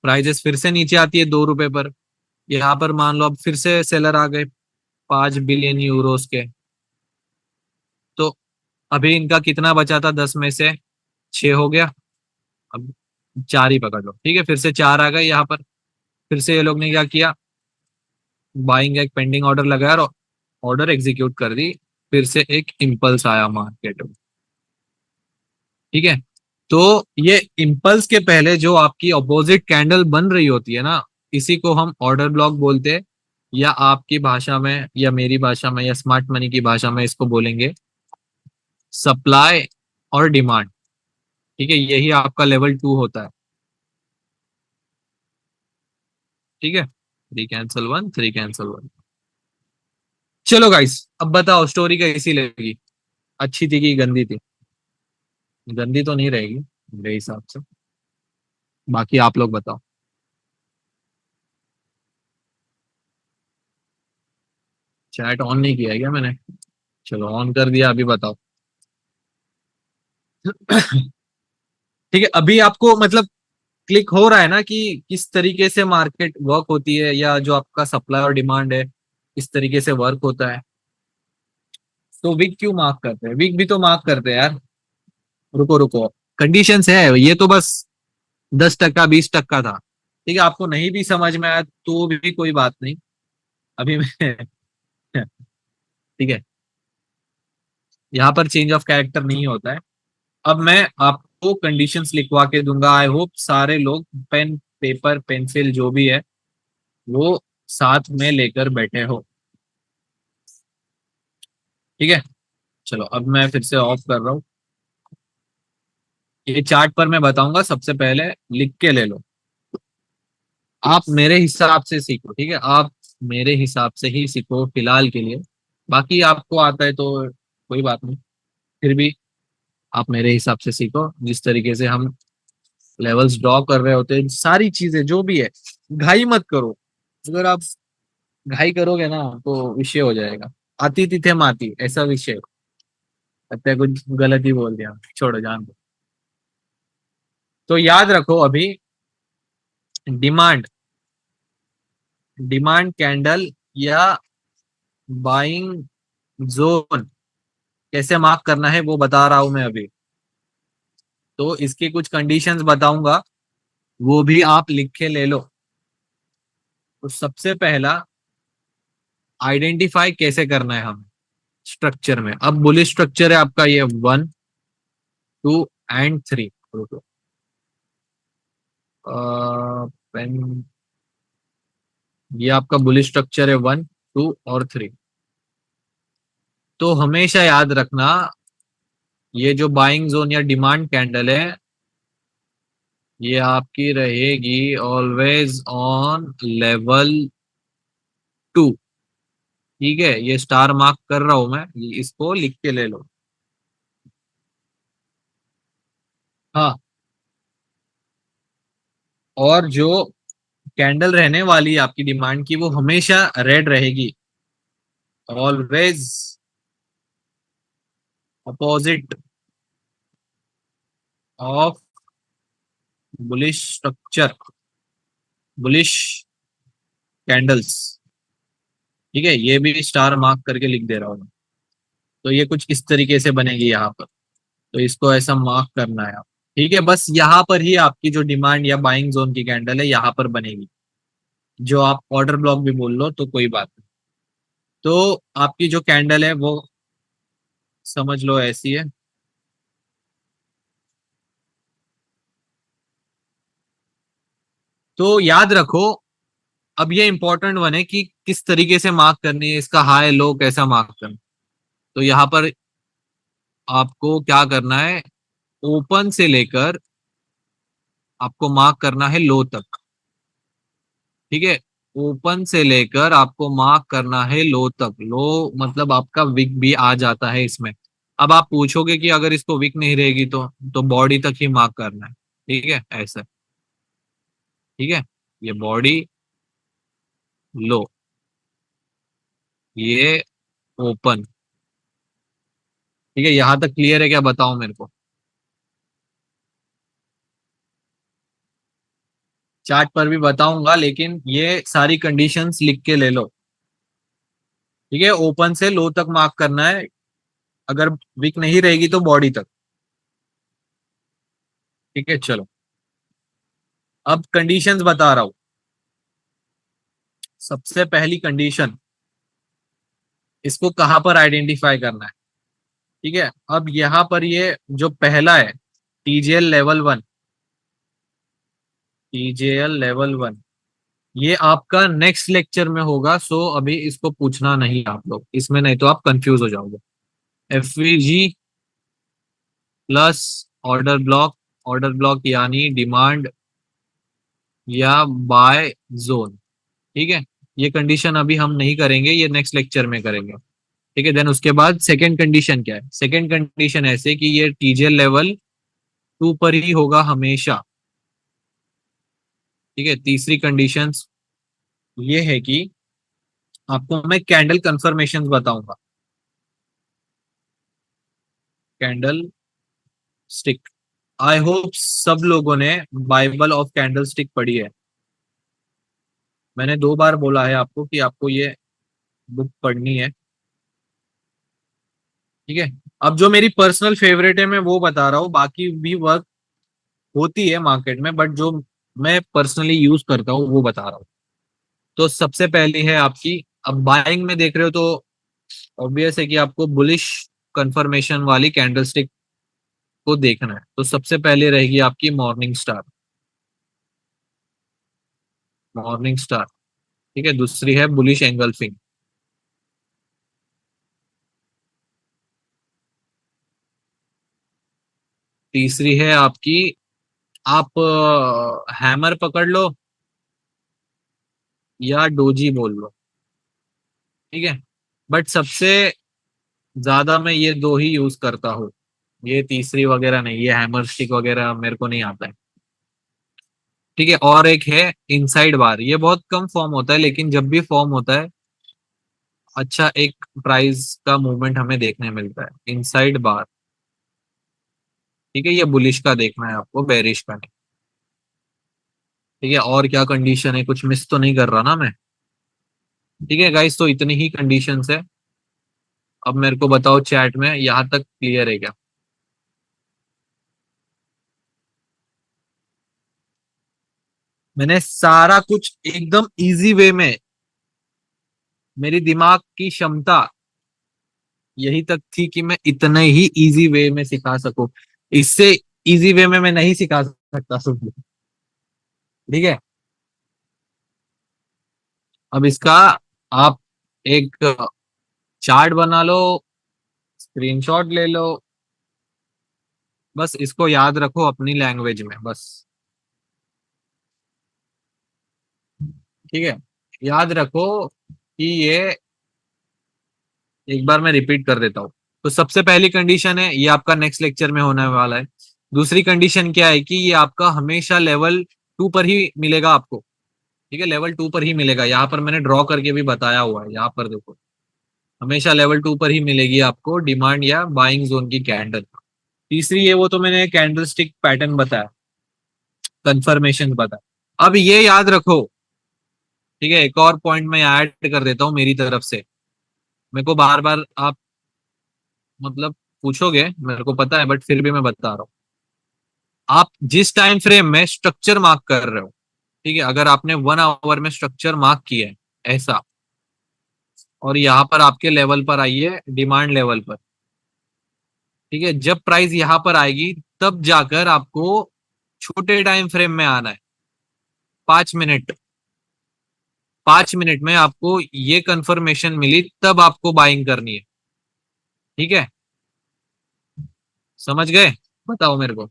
prices फिर से नीचे आती है 2 रुपए पर। यहाँ पर मान लो अब फिर से सेलर आ गए 5 बिलियन यूरोस के। तो अभी इनका कितना बचा था, 10 में से 6 हो गया। अब 4 ही पकड़ लो, ठीक है, फिर से 4 आ गए यहाँ पर। फिर से ये लोग ने क्या किया, बाइंग एक पेंडिंग ऑर्डर लगाया और ऑर्डर एग्जीक्यूट कर दी। फिर से एक इम्पल्स आया मार्केट में। ठीक है, तो ये इम्पल्स के पहले जो आपकी अपोजिट कैंडल बन रही होती है ना, इसी को हम ऑर्डर ब्लॉक बोलते हैं, या आपकी भाषा में या मेरी भाषा में या स्मार्ट मनी की भाषा में इसको बोलेंगे सप्लाई और डिमांड। ठीक है, यही आपका लेवल 2 होता है। ठीक है, 3 कैंसल 1, 3 कैंसल 1। चलो गाइस, अब बताओ स्टोरी कैसी लगी, अच्छी थी कि गंदी थी? गंदी तो नहीं रहेगी मेरे हिसाब से, बाकी आप लोग बताओ। चैट ऑन नहीं किया है क्या मैंने? चलो ऑन कर दिया, अभी बताओ। ठीक है, अभी आपको मतलब क्लिक हो रहा है ना कि किस तरीके से मार्केट वर्क होती है, या जो आपका सप्लाई और डिमांड है इस तरीके से वर्क होता है। तो वीक क्यों मार्क करते हैं, वीक भी तो मार्क करते हैं यार। रुको रुको, कंडीशंस है, ये तो बस 10% 20% था। ठीक है, आपको नहीं भी समझ में आया तो भी कोई बात नहीं, अभी मैं ठीक है, यहाँ पर चेंज ऑफ कैरेक्टर नहीं होता है। अब मैं आपको कंडीशंस लिखवा के दूंगा। आई होप सारे लोग पेन पेपर पेंसिल जो भी है वो साथ में लेकर बैठे हो। ठीक है, चलो अब मैं फिर से ऑफ कर रहा हूँ। ये चार्ट पर मैं बताऊंगा, सबसे पहले लिख के ले लो। आप मेरे हिसाब से सीखो, ठीक है, आप मेरे हिसाब से ही सीखो फिलहाल के लिए। बाकी आपको आता है तो कोई बात नहीं, फिर भी आप मेरे हिसाब से सीखो। जिस तरीके से हम लेवल्स ड्रॉ कर रहे होते हैं, सारी चीजें जो भी है, घाई मत करो। अगर आप घाई करोगे ना तो विषय हो जाएगा। अति तिथे माती ऐसा विषय। लगता है कुछ गलत ही बोल दिया, छोड़ो जान दो। तो याद रखो अभी, डिमांड डिमांड कैंडल या बाइंग जोन कैसे मार्क करना है वो बता रहा हूं मैं अभी। तो इसके कुछ कंडीशंस बताऊंगा, वो भी आप लिख के ले लो। तो सबसे पहला, आइडेंटिफाई कैसे करना है हमें स्ट्रक्चर में। अब बुलिश स्ट्रक्चर है आपका ये 1 2 एंड 3। पेन, ये आपका बुलिश स्ट्रक्चर है 1 2 और 3। तो हमेशा याद रखना, ये जो बाइंग जोन या डिमांड कैंडल है ये आपकी रहेगी ऑलवेज ऑन लेवल 2। ठीक है, ये स्टार मार्क कर रहा हूं मैं, इसको लिख के ले लो। हाँ, और जो कैंडल रहने वाली है आपकी डिमांड की वो हमेशा रेड रहेगी, always opposite of bullish structure, bullish candles. ठीक है, ये भी स्टार मार्क करके लिख दे रहा हूँ मैं। तो ये कुछ इस तरीके से बनेगी यहाँ पर, तो इसको ऐसा मार्क करना है आप। ठीक है, बस यहाँ पर ही आपकी जो डिमांड या बाइंग जोन की कैंडल है यहाँ पर बनेगी। जो आप ऑर्डर ब्लॉक भी बोल लो तो कोई बात नहीं। तो आपकी जो कैंडल है वो समझ लो ऐसी है। तो याद रखो, अब ये इंपॉर्टेंट वन है कि किस तरीके से मार्क करनी है, इसका हाई लो कैसा मार्क करना। तो यहाँ पर आपको क्या करना है, ओपन से लेकर आपको मार्क करना है लो तक। ठीक है, ओपन से लेकर आपको मार्क करना है लो तक। लो मतलब आपका विक भी आ जाता है इसमें। अब आप पूछोगे कि अगर इसको विक नहीं रहेगी तो बॉडी तक ही मार्क करना है। ठीक है, ऐसा। ठीक है, ये बॉडी लो, ये ओपन। ठीक है, यहां तक क्लियर है क्या, बताओ मेरे को। चार्ट पर भी बताऊंगा, लेकिन ये सारी कंडीशंस लिख के ले लो। ठीक है, ओपन से लो तक मार्क करना है, अगर वीक नहीं रहेगी तो बॉडी तक। ठीक है, चलो अब कंडीशंस बता रहा हूं। सबसे पहली कंडीशन, इसको कहां पर आइडेंटिफाई करना है। ठीक है, अब यहां पर ये जो पहला है, टीजेएल लेवल 1, टीजेएल लेवल 1, ये आपका नेक्स्ट लेक्चर में होगा। सो अभी इसको पूछना नहीं आप लोग इसमें, नहीं तो आप कंफ्यूज हो जाओगे। FVG plus order block, order block यानी डिमांड या बाय जोन। ठीक है, ये कंडीशन अभी हम नहीं करेंगे, ये नेक्स्ट लेक्चर में करेंगे। ठीक है, देन उसके बाद सेकंड कंडीशन क्या है। सेकंड कंडीशन ऐसे कि ये टीजेएल लेवल 2 पर ही होगा हमेशा। ठीक है, तीसरी कंडीशन ये है कि आपको मैं कैंडल कंफर्मेशन बताऊंगा। कैंडल स्टिक, आई होप सब लोगों ने बाइबल ऑफ कैंडल स्टिक पढ़ी है। मैंने 2 बार बोला है आपको कि आपको ये बुक पढ़नी है। ठीक है, अब जो मेरी पर्सनल फेवरेट है मैं वो बता रहा हूँ, बाकी भी वर्क होती है मार्केट में, बट जो मैं पर्सनली यूज करता हूँ वो बता रहा हूँ। तो सबसे पहली है आपकी, अब बाइंग में देख रहे हो तो ऑब्वियस है कि आपको बुलिश कंफर्मेशन वाली कैंडलस्टिक आपको देखना है। तो सबसे पहले रहेगी आपकी मॉर्निंग स्टार। मॉर्निंग स्टार, ठीक है। दूसरी है बुलिश एंगल्फिंग। तीसरी है आपकी, आप हैमर पकड़ लो या डोजी बोल लो, ठीक है। बट सबसे ज्यादा मैं ये दो ही यूज करता हूँ, ये तीसरी वगैरह नहीं, ये हैमर स्टिक वगैरह मेरे को नहीं आता है, ठीक है। और एक है इनसाइड बार, ये बहुत कम फॉर्म होता है, लेकिन जब भी फॉर्म होता है अच्छा एक प्राइस का मूवमेंट हमें देखने मिलता है। इनसाइड बार, ठीक है, ये बुलिश का देखना है आपको, बेरिश का नहीं, ठीक है। और क्या कंडीशन है, कुछ मिस तो नहीं कर रहा ना मैं? ठीक है गाइस, तो इतनी ही कंडीशंस है। अब मेरे को बताओ चैट में, यहाँ तक क्लियर है क्या? मैंने सारा कुछ एकदम इजी वे में, मेरी दिमाग की क्षमता यही तक थी कि मैं इतने ही इजी वे में सिखा सकूं। इससे इजी वे में मैं नहीं सिखा सकता सुन लो, ठीक है। अब इसका आप एक चार्ट बना लो, स्क्रीनशॉट ले लो, बस इसको याद रखो अपनी लैंग्वेज में बस, ठीक है। याद रखो कि ये, एक बार मैं रिपीट कर देता हूँ। तो सबसे पहली कंडीशन है, ये आपका नेक्स्ट लेक्चर में होने वाला है। दूसरी कंडीशन क्या है कि ये आपका हमेशा लेवल 2 पर ही मिलेगा आपको, ठीक है। लेवल 2 पर ही मिलेगा, यहाँ पर मैंने ड्रॉ करके भी बताया हुआ है, यहाँ पर देखो, हमेशा लेवल 2 पर ही मिलेगी आपको डिमांड या बाइंग जोन की कैंडल। तीसरी है, वो तो मैंने कैंडल स्टिक पैटर्न बताया, कंफर्मेशन बताया। अब ये याद रखो, ठीक है। एक और पॉइंट मैं ऐड कर देता हूँ मेरी तरफ से, मेरे को बार बार आप मतलब पूछोगे, मेरे को पता है, बट फिर भी मैं बता रहा हूँ। आप जिस टाइम फ्रेम में स्ट्रक्चर मार्क कर रहे हो, ठीक है, अगर आपने 1 आवर में स्ट्रक्चर मार्क किया है ऐसा, और यहाँ पर आपके लेवल पर आई है डिमांड लेवल पर, ठीक है, जब प्राइस यहाँ पर आएगी तब जाकर आपको छोटे टाइम फ्रेम में आना है। 5 मिनट, 5 मिनट में आपको ये कंफर्मेशन मिली तब आपको बाइंग करनी है, ठीक है। समझ गए? बताओ मेरे को।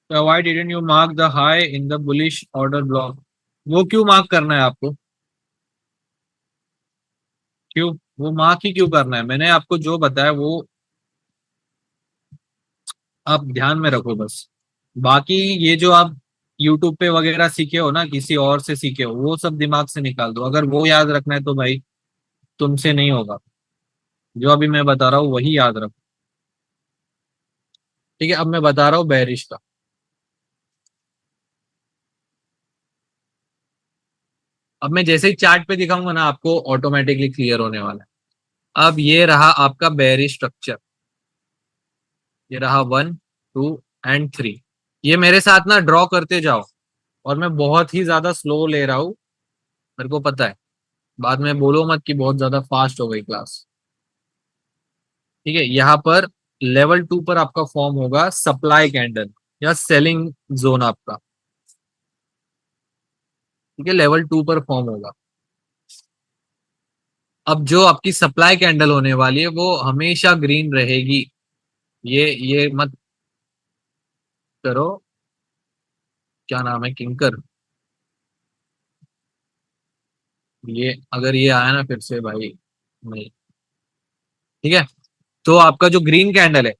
Why didn't you mark the high in the bullish order block? वो क्यों मार्क करना है आपको? क्यों? वो मार्क ही क्यों करना है? मैंने आपको जो बताया वो आप ध्यान में रखो बस। बाकी ये जो आप यूट्यूब पे वगैरह सीखे हो ना, किसी और से सीखे हो, वो सब दिमाग से निकाल दो। अगर वो याद रखना है तो भाई तुमसे नहीं होगा। जो अभी मैं बता रहा हूँ वही याद रखो, ठीक है। अब मैं बता रहा हूँ बेरिश का। अब मैं जैसे ही चार्ट पे दिखाऊंगा ना, आपको ऑटोमेटिकली क्लियर होने वाला है। अब ये रहा आपका बेरिश स्ट्रक्चर, ये रहा 1, 2 एंड 3। ये मेरे साथ ना ड्रॉ करते जाओ, और मैं बहुत ही ज्यादा स्लो ले रहा हूँ, मेरे को पता है। बाद में बोलो मत कि बहुत ज्यादा फास्ट हो गई क्लास, ठीक है। यहाँ पर लेवल 2 पर आपका फॉर्म होगा सप्लाई कैंडल या सेलिंग जोन आपका, ठीक है, लेवल 2 पर फॉर्म होगा। अब जो आपकी सप्लाई कैंडल होने वाली है वो हमेशा ग्रीन रहेगी। ये मत करो, क्या नाम है, किंकर। ये अगर ये आया ना फिर से भाई, नहीं, ठीक है। तो आपका जो ग्रीन कैंडल है,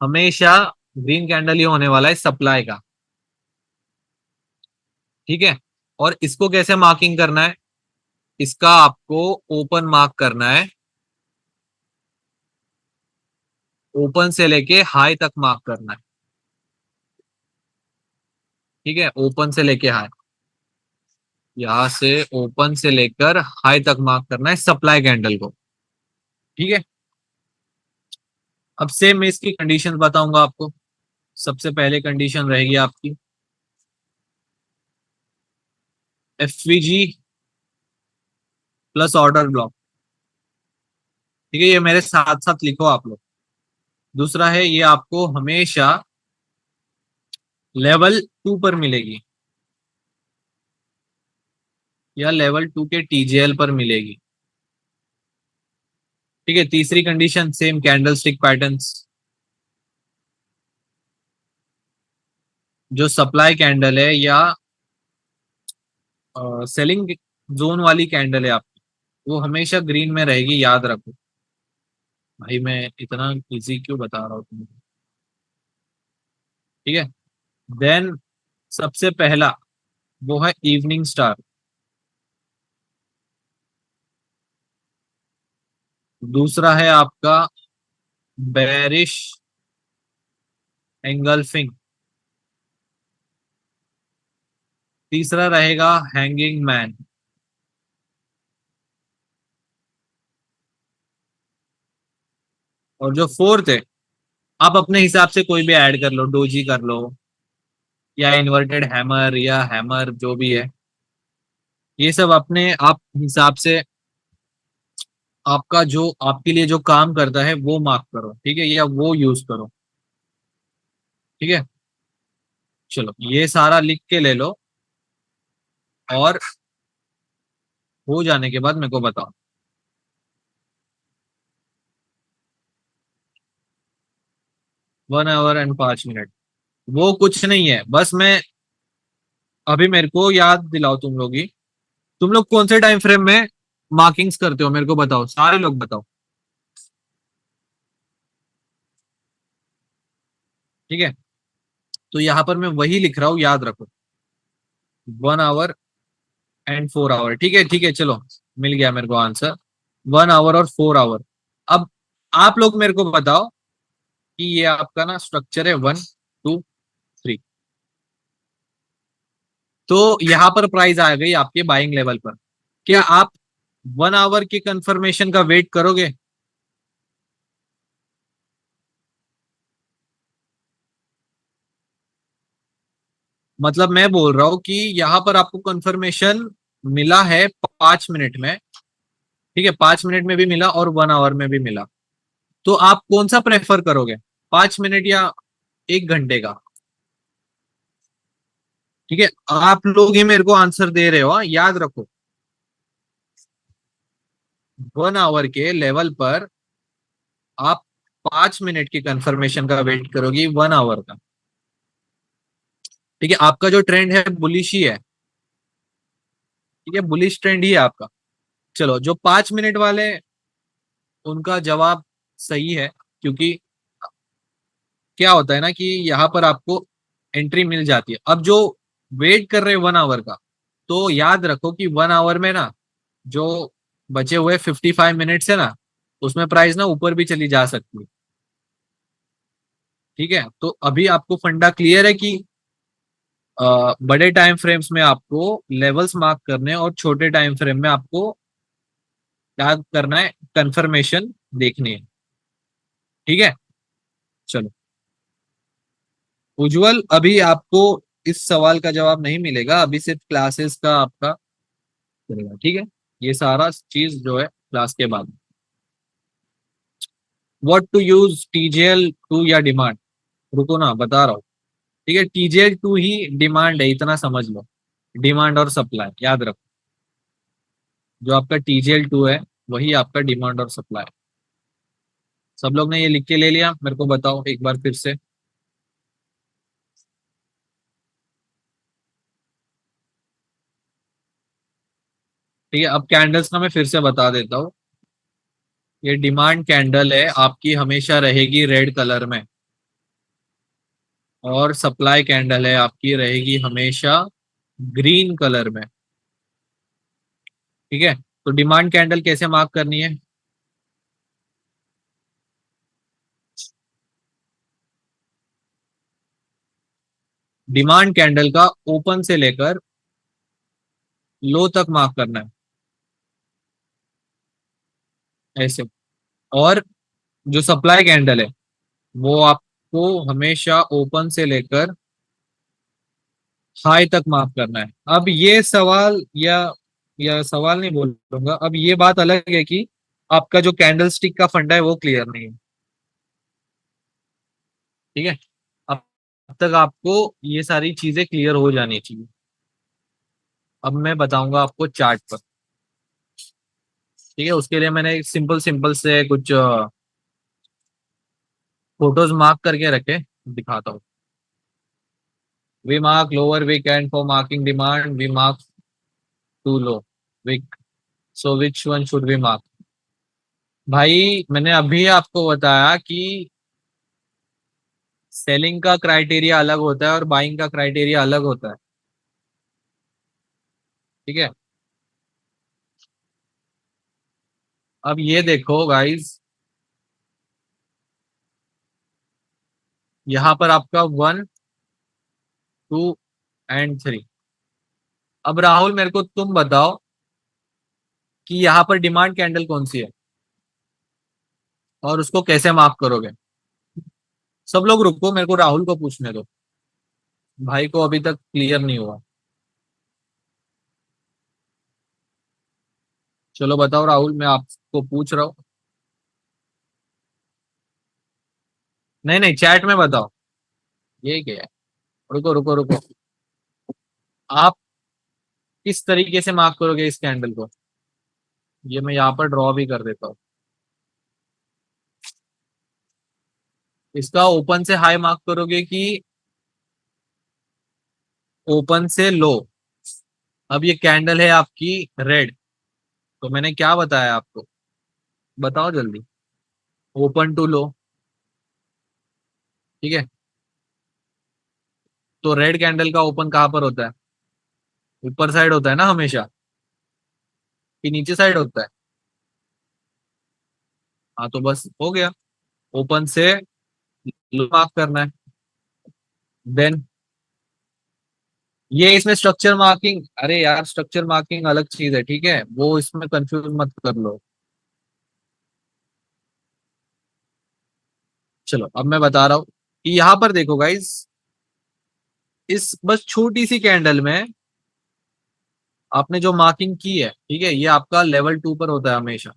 हमेशा ग्रीन कैंडल ही होने वाला है सप्लाई का, ठीक है। और इसको कैसे मार्किंग करना है? इसका आपको ओपन मार्क करना है, ओपन से लेके हाई तक मार्क करना है, ठीक है। ओपन से लेके हाई, यहां से ओपन से लेकर हाई तक मार्क करना है सप्लाई कैंडल को, ठीक है। अब सेम मैं इसकी कंडीशन बताऊंगा आपको। सबसे पहले कंडीशन रहेगी आपकी एफवीजी प्लस ऑर्डर ब्लॉक। ठीक है, ये मेरे साथ साथ लिखो आप लोग। दूसरा है, ये आपको हमेशा लेवल 2 पर मिलेगी या लेवल 2 के टीजीएल पर मिलेगी। ठीक है, तीसरी condition same candle stick patterns. जो सप्लाई कैंडल है या सेलिंग जोन वाली कैंडल है आपकी, वो हमेशा ग्रीन में रहेगी, याद रखो। भाई मैं इतना इजी क्यों बता रहा हूँ तुमको। ठीक है, देन सबसे पहला वो है इवनिंग स्टार। दूसरा है आपका बेरिश एंगल्फिंग। तीसरा रहेगा हैंगिंग मैन। और जो फोर्थ है, आप अपने हिसाब से कोई भी ऐड कर लो, डोजी कर लो या इन्वर्टेड हैमर या हैमर, जो भी है ये सब अपने आप हिसाब से। आपका जो आपके लिए जो काम करता है वो मार्क करो, ठीक है, या वो यूज करो। ठीक है, चलो ये सारा लिख के ले लो और हो जाने के बाद मेरे को बताओ। 1 आवर एंड 5 मिनट, वो कुछ नहीं है, बस मैं अभी मेरे को याद दिलाओ तुम लोग ही। तुम लोग कौन से टाइम फ्रेम में मार्किंग्स करते हो मेरे को बताओ, सारे लोग बताओ। ठीक है, तो यहाँ पर मैं वही लिख रहा हूँ, याद रखो। 1 आवर एंड 4 आवर, ठीक है ठीक है, चलो मिल गया मेरे को आंसर। 1 आवर और 4 आवर। अब आप लोग मेरे को बताओ कि ये आपका ना स्ट्रक्चर है 1, 2, 3। तो यहाँ पर प्राइस आ गई आपके बाइंग लेवल पर। क्या आप 1 आवर की कंफर्मेशन का वेट करोगे? मतलब मैं बोल रहा हूं कि यहाँ पर आपको कंफर्मेशन मिला है 5 मिनट में। ठीक है, 5 मिनट में भी मिला और 1 आवर में भी मिला। तो आप कौन सा प्रेफर करोगे, 5 मिनट या 1 घंटे का? ठीक है, आप लोग ही मेरे को आंसर दे रहे हो, हाँ? याद रखो, 1 आवर के लेवल पर आप 5 मिनट की कंफर्मेशन का वेट करोगी 1 आवर का। ठीक है, आपका जो ट्रेंड है बुलिश ही है। ठीक है, बुलिश ट्रेंड ही है आपका। चलो, जो 5 मिनट वाले, उनका जवाब सही है, क्योंकि क्या होता है ना कि यहाँ पर आपको एंट्री मिल जाती है। अब जो वेट कर रहे हैं 1 आवर का, तो याद रखो कि 1 आवर में ना जो बचे हुए 55 मिनट्स है ना, उसमें प्राइस ना ऊपर भी चली जा सकती है। ठीक है, तो अभी आपको फंडा क्लियर है कि बड़े टाइम फ्रेम्स में आपको लेवल्स मार्क करने हैं और छोटे टाइम फ्रेम में आपको क्या करना है, कंफर्मेशन देखनी है। ठीक है, चलो उज्जवल, अभी आपको इस सवाल का जवाब नहीं मिलेगा, अभी सिर्फ क्लासेस का आपका चलेगा। ठीक है, ये सारा चीज जो है क्लास के बाद। व्हाट टू यूज, टीजेएल 2 या डिमांड? रुको ना, बता रहा हूँ। ठीक है, टीजेएल 2 ही डिमांड है, इतना समझ लो। डिमांड और सप्लाई याद रखो, जो आपका टीजेएल 2 है वही आपका डिमांड और सप्लाई। सब लोग ने ये लिख के ले लिया? मेरे को बताओ एक बार फिर से। ठीक है, अब कैंडल्स ना मैं फिर से बता देता हूँ। ये डिमांड कैंडल है आपकी, हमेशा रहेगी रेड कलर में। और सप्लाई कैंडल है आपकी, रहेगी हमेशा ग्रीन कलर में। ठीक है, तो डिमांड कैंडल कैसे मार्क करनी है? डिमांड कैंडल का ओपन से लेकर लो तक मार्क करना है, ऐसे। और जो सप्लाई कैंडल है वो आपको हमेशा ओपन से लेकर हाई तक माफ करना है। अब ये सवाल या सवाल नहीं बोलूंगा, अब ये बात अलग है कि आपका जो कैंडल स्टिक का फंडा है वो क्लियर नहीं है। ठीक है, अब तक आपको ये सारी चीजें क्लियर हो जानी चाहिए। अब मैं बताऊंगा आपको चार्ट पर। ठीक है, उसके लिए मैंने सिंपल सिंपल से कुछ फोटोज मार्क करके रखे, दिखाता हूँ। We mark lower wick end for marking demand, we mark to low wick, so which one should we mark. भाई मैंने अभी आपको बताया कि सेलिंग का क्राइटेरिया अलग होता है और बाइंग का क्राइटेरिया अलग होता है। ठीक है, अब ये देखो गाइस, यहाँ पर आपका 1, 2 एंड 3। अब राहुल मेरे को तुम बताओ कि यहाँ पर डिमांड कैंडल कौन सी है और उसको कैसे मार्क करोगे। सब लोग रुको, मेरे को राहुल को पूछने दो, भाई को अभी तक क्लियर नहीं हुआ। चलो बताओ राहुल, मैं आपको पूछ रहा हूँ। नहीं नहीं, चैट में बताओ ये क्या है। रुको रुको रुको, आप किस तरीके से मार्क करोगे इस कैंडल को, ये मैं यहाँ पर ड्रॉ भी कर देता हूँ। इसका ओपन से हाई मार्क करोगे कि ओपन से लो। अब ये कैंडल है आपकी रेड, तो मैंने क्या बताया आपको, बताओ जल्दी। Open to low. ठीक है, तो रेड कैंडल का ओपन कहाँ पर होता है, ऊपर साइड होता है ना हमेशा, कि नीचे साइड होता है। हाँ तो बस हो गया, ओपन से लो मार्क करना है। देन ये इसमें स्ट्रक्चर मार्किंग, अरे यार स्ट्रक्चर मार्किंग अलग चीज है, ठीक है, वो इसमें कंफ्यूज मत कर लो। चलो अब मैं बता रहा हूँ कि यहाँ पर देखो गाइस, इस बस छोटी सी कैंडल में आपने जो मार्किंग की है, ठीक है, ये आपका लेवल 2 पर होता है हमेशा।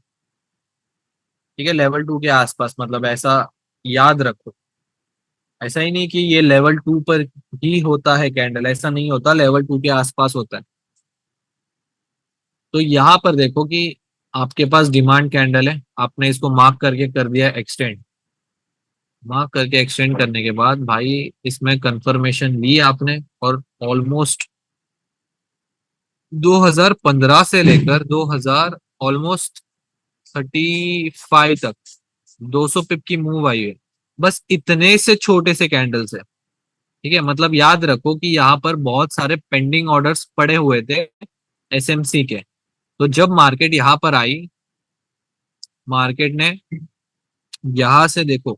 ठीक है, लेवल 2 के आसपास, मतलब ऐसा याद रखो। ऐसा ही नहीं कि ये लेवल 2 पर ही होता है कैंडल, ऐसा नहीं होता, लेवल 2 के आसपास होता है। तो यहाँ पर देखो कि आपके पास डिमांड कैंडल है, आपने इसको मार्क करके कर दिया एक्सटेंड। मार्क करके एक्सटेंड करने के बाद भाई इसमें कंफर्मेशन ली आपने, और ऑलमोस्ट 2015 से लेकर 2000 ऑलमोस्ट 35 तक 200 पिप की मूव आई है, बस इतने से छोटे से कैंडल से। ठीक है, मतलब याद रखो कि यहाँ पर बहुत सारे पेंडिंग ऑर्डर्स पड़े हुए थे एसएमसी के। तो जब मार्केट यहाँ पर आई, मार्केट ने यहाँ से देखो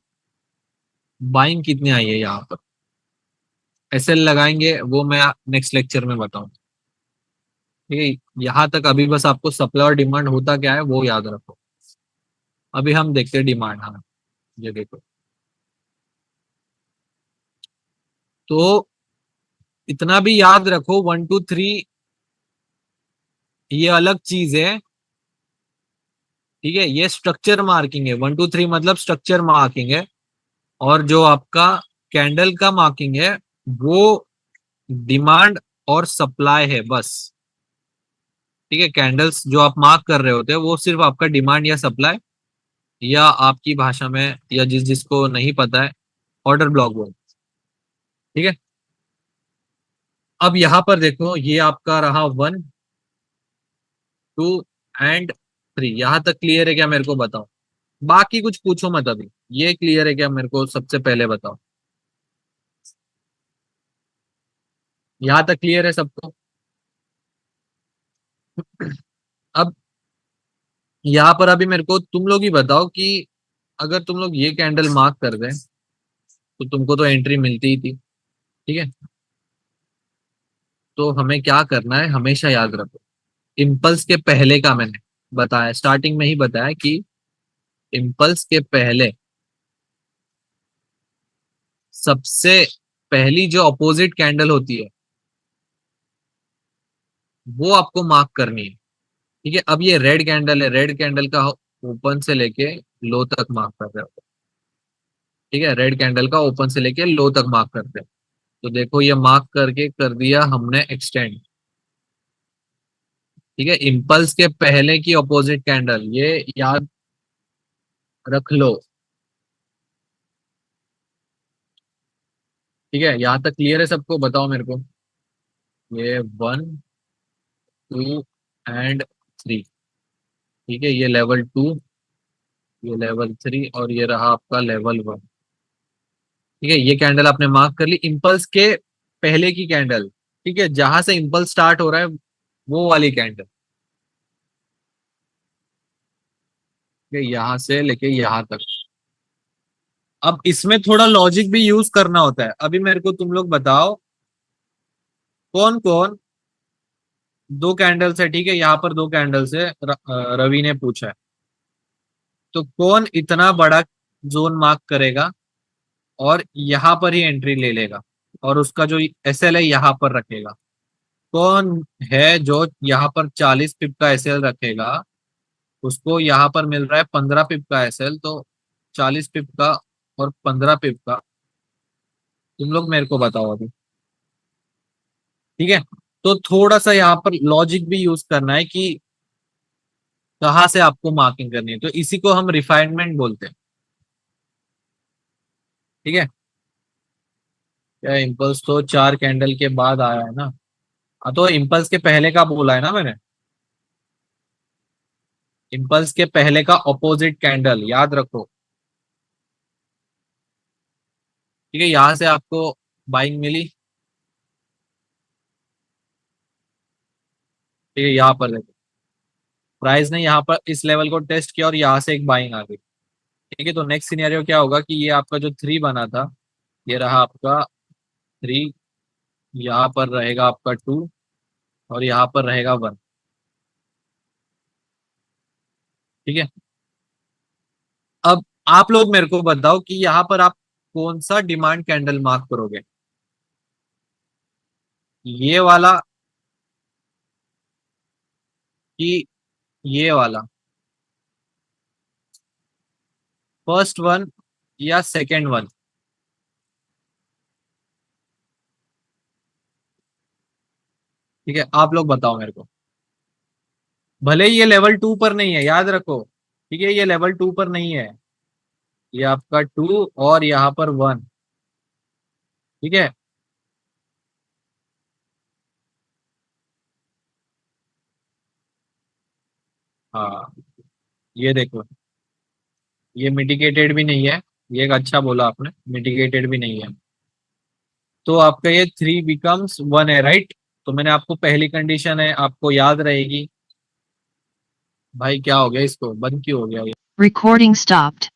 बाइंग कितनी आई है यहाँ पर, एसएल लगाएंगे वो मैं नेक्स्ट लेक्चर में बताऊं। ठीक है, यहाँ तक अभी बस आपको सप्लाई और डिमांड होता क्या है वो याद रखो। अभी हम देखते हैं डिमांड। हाँ, ये देखो, तो इतना भी याद रखो, 1, 2, 3 ये अलग चीज है। ठीक है, ये स्ट्रक्चर मार्किंग है, 1, 2, 3 मतलब स्ट्रक्चर मार्किंग है। और जो आपका कैंडल का मार्किंग है वो डिमांड और सप्लाई है बस। ठीक है, कैंडल्स जो आप मार्क कर रहे होते हैं वो सिर्फ आपका डिमांड या सप्लाई, या आपकी भाषा में, या जिस जिसको नहीं पता है, ऑर्डर ब्लॉक बोल। ठीक है, अब यहाँ पर देखो ये आपका रहा 1, 2 एंड 3, यहाँ तक क्लियर है क्या मेरे को बताओ। बाकी कुछ पूछो मत अभी, ये क्लियर है क्या मेरे को सबसे पहले बताओ। यहाँ तक क्लियर है सबको। अब यहाँ पर अभी मेरे को तुम लोग ही बताओ कि अगर तुम लोग ये कैंडल मार्क कर दें तो तुमको तो एंट्री मिलती ही थी। ठीक है, तो हमें क्या करना है, हमेशा याद रखो, इम्पल्स के पहले का मैंने बताया, स्टार्टिंग में ही बताया कि इम्पल्स के पहले सबसे पहली जो अपोजिट कैंडल होती है वो आपको मार्क करनी है। ठीक है, अब ये रेड कैंडल है, रेड कैंडल का ओपन से लेके लो तक मार्क कर रहे हो। ठीक है, रेड कैंडल का ओपन से लेके लो तक मार्क करते हैं। तो देखो ये मार्क करके कर दिया हमने एक्सटेंड। ठीक है, इम्पल्स के पहले की अपोजिट कैंडल, ये याद रख लो। ठीक है, यहाँ तक क्लियर है सबको? बताओ मेरे को। ये 1 2 एंड 3। ठीक है, ये लेवल 2, ये लेवल 3 और ये रहा आपका लेवल 1। ठीक है, ये कैंडल आपने मार्क कर ली, इम्पल्स के पहले की कैंडल। ठीक है, जहां से इम्पल्स स्टार्ट हो रहा है वो वाली कैंडल। ठीक है, यहां से लेके यहां तक। अब इसमें थोड़ा लॉजिक भी यूज करना होता है। अभी मेरे को तुम लोग बताओ, कौन कौन दो कैंडल्स है। ठीक है, यहाँ पर दो कैंडल्स है, रवि ने पूछा है। तो कौन इतना बड़ा जोन मार्क करेगा और यहाँ पर ही एंट्री ले लेगा और उसका जो एसएल है यहाँ पर रखेगा? कौन है जो यहाँ पर 40 पिप का एसएल रखेगा? उसको यहाँ पर मिल रहा है 15 पिप का एसएल, तो 40 पिप का और 15 पिप का तुम लोग मेरे को बताओ अभी। ठीक है, तो थोड़ा सा यहाँ पर लॉजिक भी यूज करना है कि कहाँ से आपको मार्किंग करनी है, तो इसी को हम रिफाइनमेंट बोलते हैं। ठीक है, क्या इम्पल्स तो 4 कैंडल के बाद आया है ना? हाँ, तो इम्पल्स के पहले का बोला है ना मैंने। इम्पल्स के पहले का ऑपोजिट कैंडल याद रखो। ठीक है, यहां से आपको बाइंग मिली। ठीक है, यहाँ पर देखो, प्राइस ने यहाँ पर इस लेवल को टेस्ट किया और यहाँ से एक बाइंग आ गई। ठीक है, तो नेक्स्ट सिनेरियो क्या होगा कि ये आपका जो 3 बना था, ये रहा आपका 3, यहाँ पर रहेगा आपका 2 और यहाँ पर रहेगा 1। ठीक है, अब आप लोग मेरे को बताओ कि यहाँ पर आप कौन सा डिमांड कैंडल मार्क करोगे? ये वाला कि ये वाला, फर्स्ट वन या सेकेंड वन? ठीक है, आप लोग बताओ मेरे को। भले ही ये लेवल 2 पर नहीं है, याद रखो। ठीक है, ये लेवल 2 पर नहीं है, ये आपका 2 और यहाँ पर 1। ठीक है, हाँ, ये देखो, ये मिटिगेटेड भी नहीं है। ये एक अच्छा बोला आपने, मिटिगेटेड भी नहीं है। तो आपका ये 3 becomes 1 है, राइट? तो मैंने आपको पहली कंडीशन है, आपको याद रहेगी। भाई क्या हो गया, इसको बंद क्यों हो गया ये?
Recording stopped.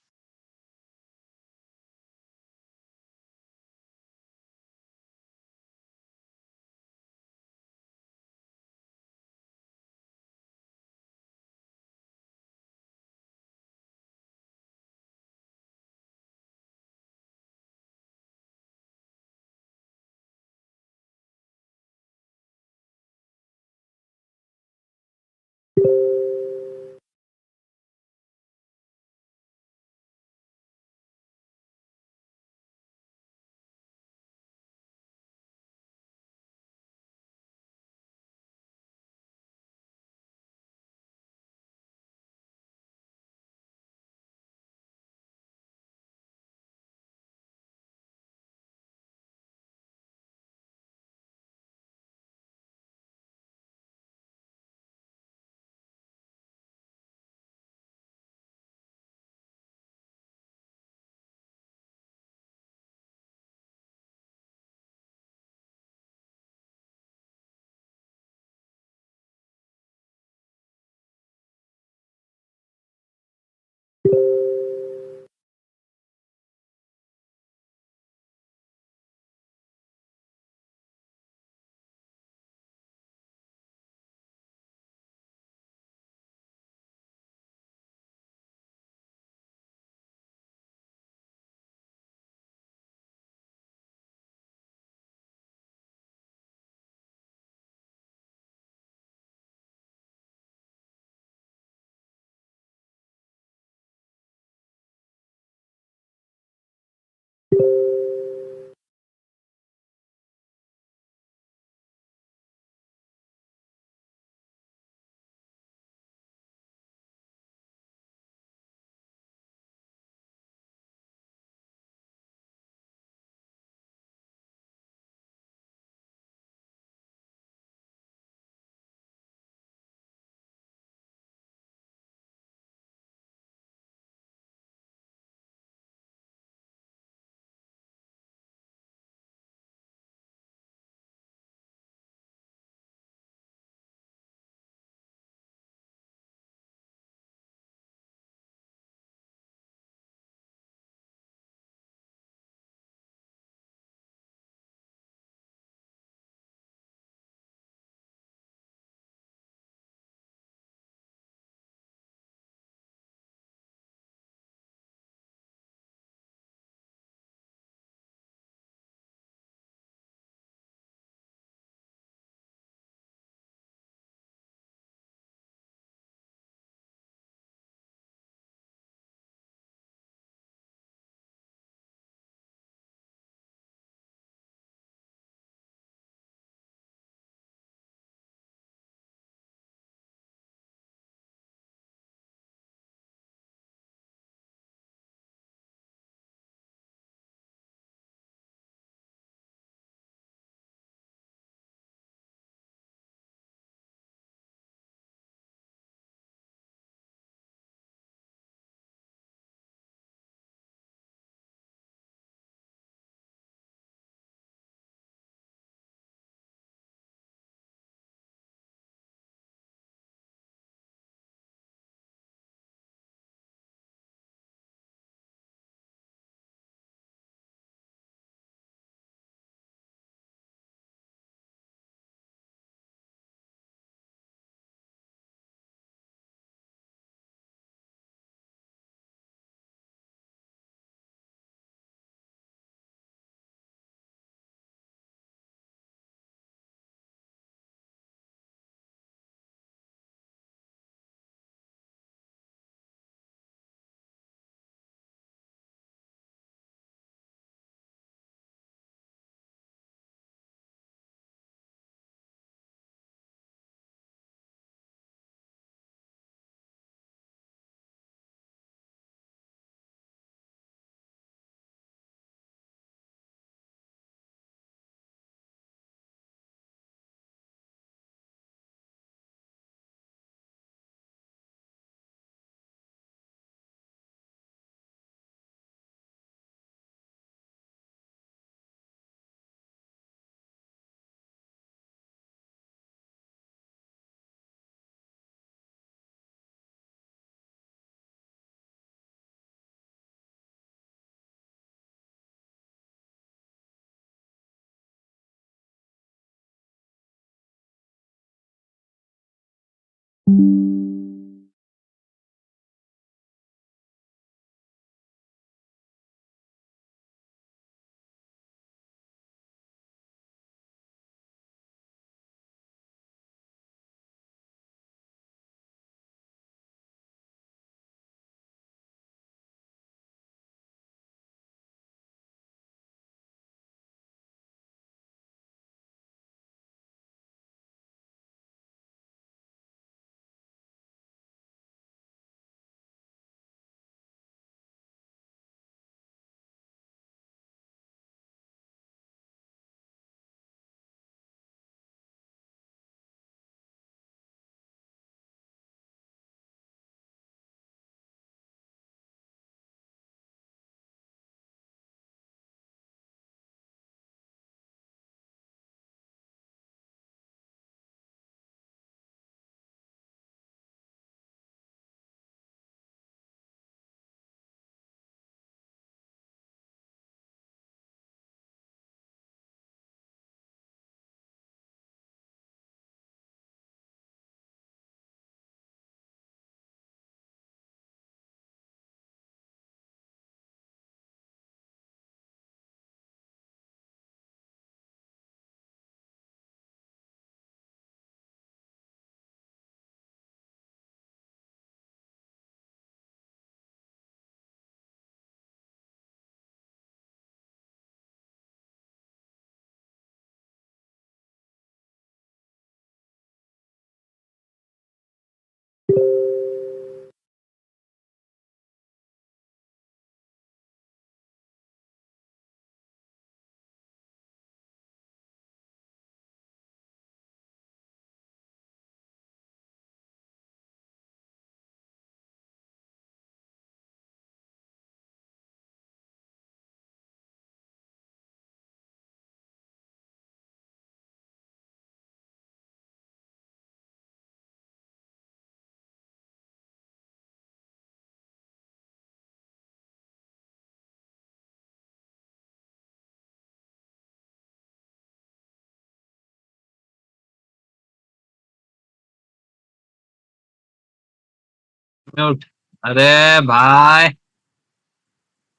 म्यूट। अरे भाई,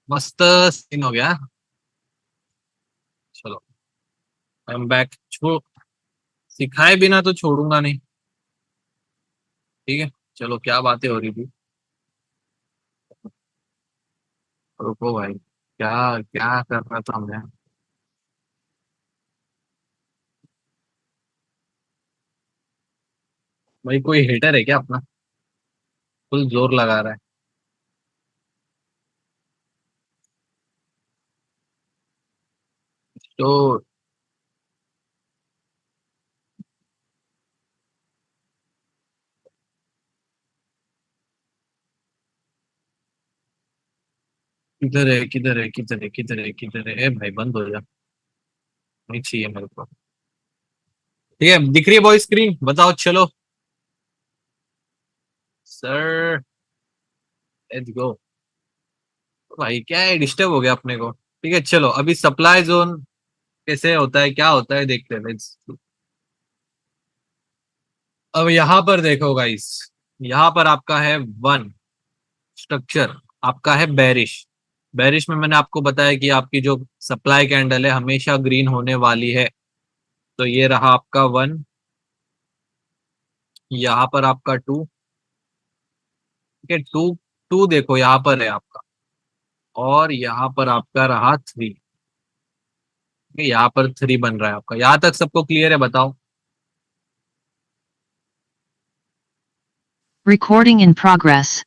मस्त सीन हो गया। चलो, आई एम बैक। छोड़, सिखाए बिना तो छोड़ूंगा नहीं। ठीक है, चलो क्या बातें हो रही थी। रुको भाई, क्या क्या कर रहा था मैं। भाई कोई हेटर है क्या अपना? फुल जोर लगा रहा है। तो किधर है, किधर है, किधर है, किधर है, किधर है? ए भाई बंद हो जा, नहीं चाहिए मेरे को। ठीक है, दिख रही है बॉय स्क्रीन, बताओ चलो। Sir, let's go. भाई क्या है, डिस्टर्ब हो गया अपने को। ठीक है चलो, अभी सप्लाई जोन कैसे होता है, क्या होता है देखते हैं। लेट्स। अब यहाँ पर देखो गाइस, यहाँ पर आपका है वन स्ट्रक्चर, आपका है बेरिश। बेरिश में मैंने आपको बताया कि आपकी जो सप्लाई कैंडल है हमेशा ग्रीन होने वाली है। तो ये रहा आपका वन, यहाँ पर आपका टू। ठीक है, टू, टू देखो यहाँ पर है आपका, और यहाँ पर आपका रहा थ्री। यहाँ पर थ्री बन रहा है आपका। यहाँ तक सबको क्लियर है, बताओ।
Recording in progress.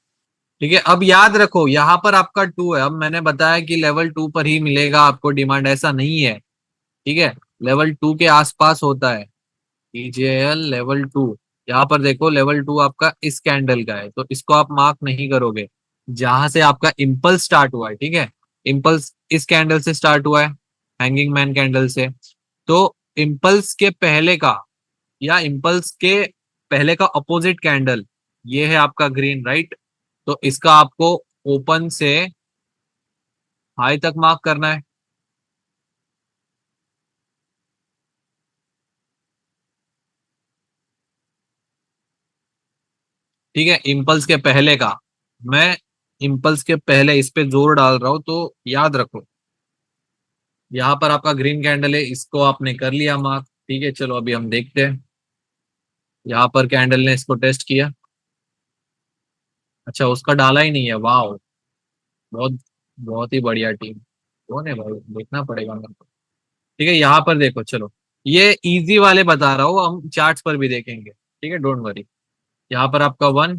ठीक है, अब याद रखो यहाँ पर आपका टू है। अब मैंने बताया कि लेवल टू पर ही मिलेगा आपको डिमांड, ऐसा नहीं है। ठीक है, लेवल टू के आसपास होता है। टीजेएल लेवल टू, यहाँ पर देखो लेवल टू आपका इस कैंडल का है, तो इसको आप मार्क नहीं करोगे। जहां से आपका इम्पल्स स्टार्ट हुआ है, ठीक है, इम्पल्स इस कैंडल से स्टार्ट हुआ है, हैंगिंग मैन कैंडल से। तो इम्पल्स के पहले का, या इम्पल्स के पहले का अपोजिट कैंडल, ये है आपका ग्रीन, राइट। तो इसका आपको ओपन से हाई तक मार्क करना है। ठीक है, इम्पल्स के पहले का, मैं इम्पल्स के पहले इस पे जोर डाल रहा हूं, तो याद रखो यहाँ पर आपका ग्रीन कैंडल है, इसको आपने कर लिया मार्क। ठीक है चलो, अभी हम देखते हैं। यहाँ पर कैंडल ने इसको टेस्ट किया। अच्छा, उसका डाला ही नहीं है, वाह। बहुत बहुत ही बढ़िया टीम। कौन है भाई, देखना पड़ेगा मेरे को। ठीक है, यहाँ पर देखो चलो, ये इजी वाले बता रहा हूँ, हम चार्ट्स पर भी देखेंगे। ठीक है, डोंट वरी। यहाँ पर आपका वन,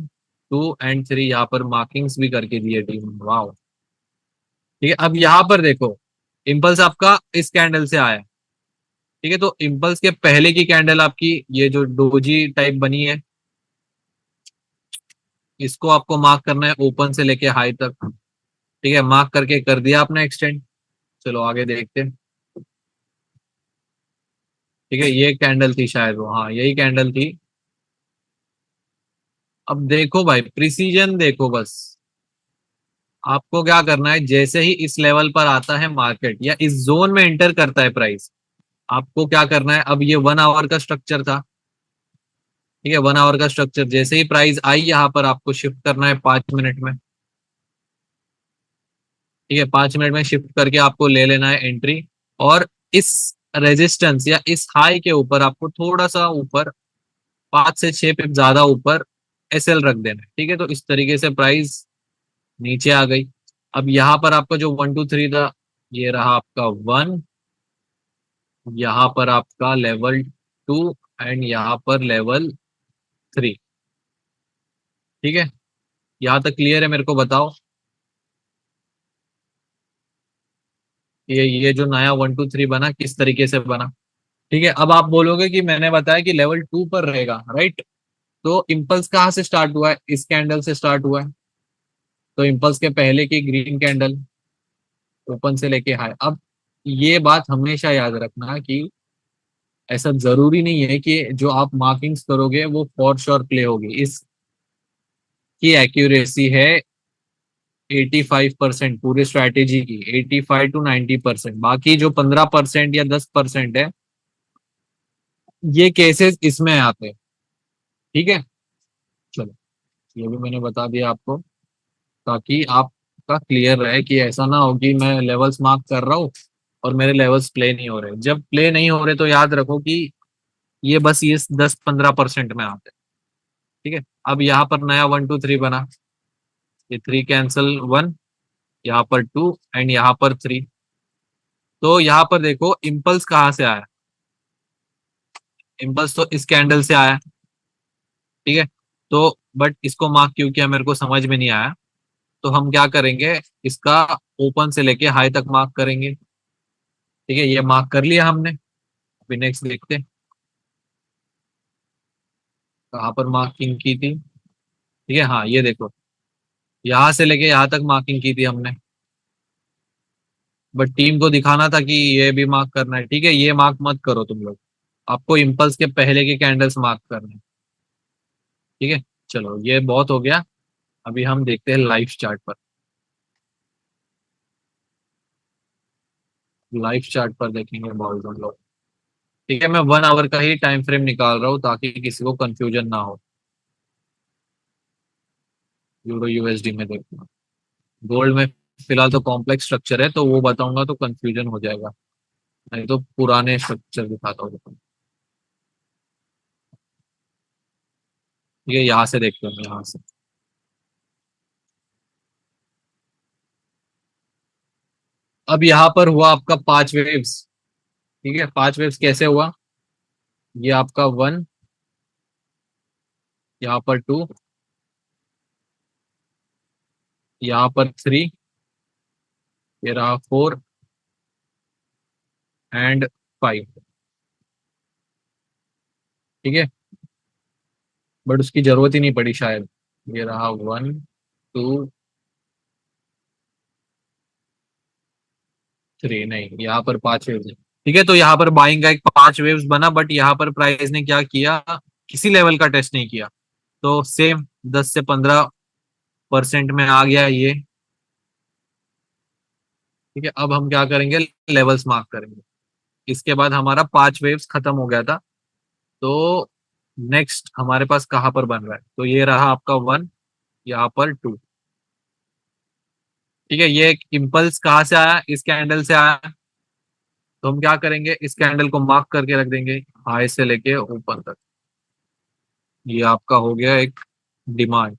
टू एंड थ्री, यहाँ पर मार्किंग्स भी करके दिए टीम, वाह। ठीक है, अब यहाँ पर देखो, इम्पल्स आपका इस कैंडल से आया। ठीक है, तो इम्पल्स के पहले की कैंडल आपकी ये जो डोजी टाइप बनी है, इसको आपको मार्क करना है ओपन से लेके हाई तक। ठीक है, मार्क करके कर दिया आपने एक्सटेंड। चलो आगे देखते हैं। ठीक है, ये कैंडल थी शायद वो, हाँ यही कैंडल थी। अब देखो भाई, प्रिसीजन देखो बस। आपको क्या करना है, जैसे ही इस लेवल पर आता है मार्केट, या इस जोन में एंटर करता है प्राइस, आपको क्या करना है। अब ये 1 आवर का स्ट्रक्चर था। ठीक है, 1 आवर का स्ट्रक्चर, जैसे ही प्राइस आई यहाँ पर आपको शिफ्ट करना है 5 मिनट में। ठीक है, 5 मिनट में शिफ्ट करके आपको ले लेना है एंट्री। और इस रेजिस्टेंस या इस हाई के ऊपर आपको थोड़ा सा ऊपर, 5 से 6 पिप ज्यादा ऊपर एसएल रख देना है। ठीक है, तो इस तरीके से प्राइस नीचे आ गई। अब यहाँ पर आपका जो वन टू थ्री था, ये रहा आपका वन, यहाँ पर आपका लेवल टू, एंड यहाँ पर लेवल थ्री। ठीक है, यहाँ तक क्लियर है, मेरे को बताओ। ये जो नया वन टू थ्री बना, किस तरीके से बना। ठीक है, अब आप बोलोगे कि मैंने बताया कि लेवल टू पर रहेगा, राइट। तो इम्पल्स कहाँ से स्टार्ट हुआ है, इस कैंडल से स्टार्ट हुआ है। तो इम्पल्स के पहले की ग्रीन कैंडल, ओपन से लेके हाई। अब ये बात हमेशा याद रखना कि ऐसा जरूरी नहीं है कि जो आप मार्किंग्स करोगे वो फॉर श्योर प्ले होगी। इसकी एक्यूरेसी है 85%, पूरी स्ट्रैटेजी की 85 to 90%। बाकी जो 15% या 10% है, ये केसेस इसमें आते हैं। ठीक है, चलो ये भी मैंने बता दिया आपको, ताकि आपका क्लियर रहे कि ऐसा ना हो कि मैं लेवल्स मार्क कर रहा हूँ और मेरे लेवल्स प्ले नहीं हो रहे। जब प्ले नहीं हो रहे तो याद रखो कि ये बस ये 10-15% में आते हैं। ठीक है, अब यहाँ पर नया 1 2 3 बना, ये 3 कैंसल 1, यहाँ पर 2 एंड यहाँ पर 3। तो यहाँ पर देखो इम्पल्स कहाँ से आया, इम्पल्स तो इस कैंडल से आया। ठीक है, तो बट इसको मार्क क्यों किया मेरे को समझ में नहीं आया। तो हम क्या करेंगे, इसका ओपन से लेके हाई तक मार्क करेंगे। ठीक है, ये मार्क कर लिया हमने। अभी नेक्स्ट देखते हैं कहाँ पर मार्किंग की थी। ठीक है, हाँ ये देखो, यहाँ से लेके यहाँ तक मार्किंग की थी हमने, बट टीम को दिखाना था कि ये भी मार्क करना है। ठीक है, ये मार्क मत करो तुम लोग, आपको इम्पल्स के पहले के कैंडल्स मार्क करने हैं। ठीक है, चलो ये बहुत हो गया। अभी हम देखते हैं लाइव चार्ट पर। लाइव चार्ट पर देखेंगे बॉल्स हम लोग। ठीक है, मैं 1 आवर का ही टाइम फ्रेम निकाल रहा हूँ ताकि किसी को कंफ्यूजन ना हो। यूरो यूएसडी में देखना, गोल्ड में फिलहाल तो कॉम्प्लेक्स स्ट्रक्चर है तो वो बताऊंगा तो कंफ्यूजन हो जाएगा, नहीं तो पुराने स्ट्रक्चर दिखाता हूँ। ठीक है, यहाँ से देखते हैं, यहाँ से। अब यहाँ पर हुआ आपका 5 वेव्स। ठीक है, 5 वेव्स कैसे हुआ, ये आपका 1, यहाँ पर 2, यहाँ पर 3, ये रहा 4 एंड 5। ठीक है, बट उसकी जरूरत ही नहीं पड़ी शायद। ये रहा 1 2 3, नहीं यहाँ पर 5 वेव्स है। ठीक है, तो यहाँ पर बाइंग का एक 5 वेव्स बना, बट यहाँ पर प्राइस ने क्या किया, किसी लेवल का टेस्ट नहीं किया। तो सेम 10 से 15% में आ गया ये। ठीक है, अब हम क्या करेंगे, लेवल्स मार्क करेंगे। इसके बाद हमारा 5 वेव्स खत्म हो गया था। तो नेक्स्ट हमारे पास कहाँ पर बन रहा है, तो ये रहा आपका 1, यहाँ पर 2। ठीक है, ये एक इम्पल्स कहाँ से आया, इस कैंडल से आया। तो हम क्या करेंगे, इस कैंडल को मार्क करके रख देंगे हाई से लेके ऊपर तक। ये आपका हो गया एक डिमांड।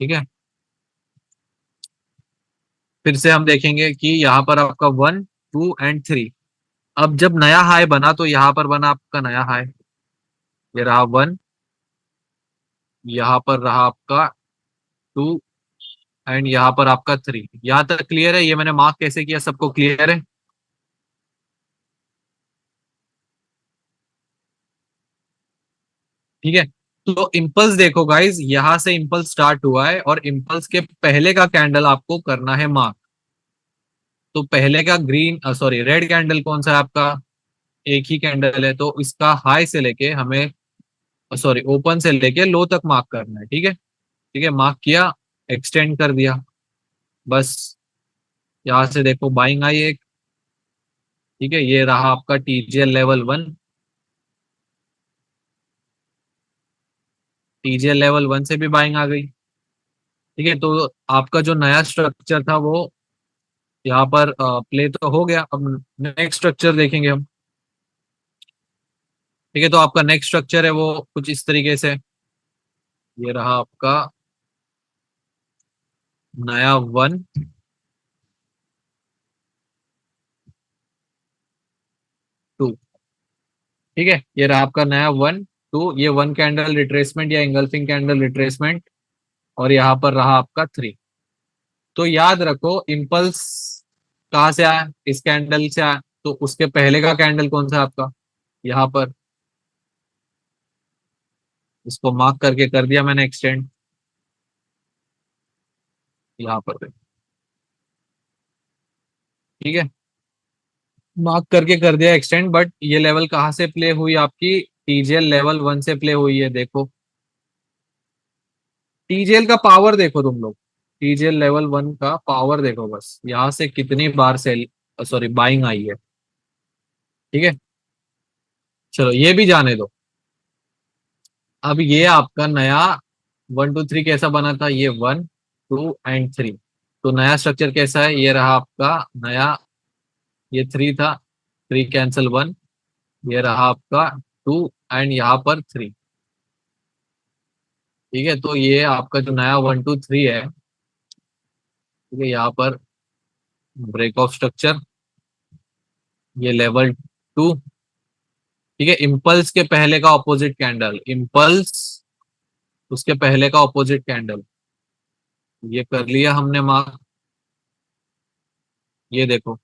ठीक है, फिर से हम देखेंगे कि यहाँ पर आपका 1 2 एंड 3। अब जब नया हाई बना तो यहाँ पर बना आपका नया हाई, ये रहा 1, यहाँ पर रहा आपका 2 एंड यहाँ पर आपका 3। यहाँ तक क्लियर है, ये मैंने मार्क कैसे किया सबको क्लियर है। ठीक है, तो इम्पल्स देखो गाइस, यहां से इम्पल्स स्टार्ट हुआ है और इम्पल्स के पहले का कैंडल आपको करना है मार्क। तो पहले का ग्रीन सॉरी रेड कैंडल कौन सा है आपका, एक ही कैंडल है, तो इसका हाई से लेके हमें सॉरी ओपन से लेके लो तक मार्क करना है। ठीक है, ठीक है, मार्क किया, एक्सटेंड कर दिया, बस। यहाँ से देखो बाइंग आई एक। ठीक है, ये रहा आपका टीजीएल लेवल 1। टीजीएल लेवल 1 से भी बाइंग आ गई। ठीक है, तो आपका जो नया स्ट्रक्चर था वो यहाँ पर प्ले तो हो गया। अब नेक्स्ट स्ट्रक्चर देखेंगे हम। ठीक है, तो आपका नेक्स्ट स्ट्रक्चर है वो कुछ इस तरीके से, ये रहा आपका नया 1 2। ठीक है, ये रहा आपका नया 1 2, ये 1 कैंडल रिट्रेसमेंट या इंगल्फिंग कैंडल रिट्रेसमेंट, और यहाँ पर रहा आपका 3। तो याद रखो इम्पल्स कहाँ से आया, इस कैंडल से आया, तो उसके पहले का कैंडल कौन सा है आपका, यहाँ पर। इसको मार्क करके कर दिया मैंने एक्सटेंड, यहाँ पर। ठीक है, मार्क करके कर दिया एक्सटेंड, बट ये लेवल कहाँ से प्ले हुई आपकी, टीजीएल लेवल 1 से प्ले हुई है। देखो टीजीएल का पावर देखो तुम लोग, टीजीएल लेवल 1 का पावर देखो, बस यहाँ से कितनी बार सेल सॉरी बाइंग आई है। ठीक है, चलो ये भी जाने दो। अब ये आपका नया 1 2 3 कैसा बना था, ये 1 2 एंड 3। तो नया स्ट्रक्चर कैसा है, ये रहा आपका नया, ये 3 था, 3 कैंसिल 1, ये रहा आपका 2 एंड यहाँ पर 3। ठीक है, तो ये आपका जो नया 1 2 3 है, ठीक है, यहाँ पर ब्रेक ऑफ स्ट्रक्चर, ये लेवल 2। ठीक है, इम्पल्स के पहले का ऑपोजिट कैंडल, इम्पल्स उसके पहले का ऑपोजिट कैंडल, ये कर लिया हमने मार्क। ये देखो,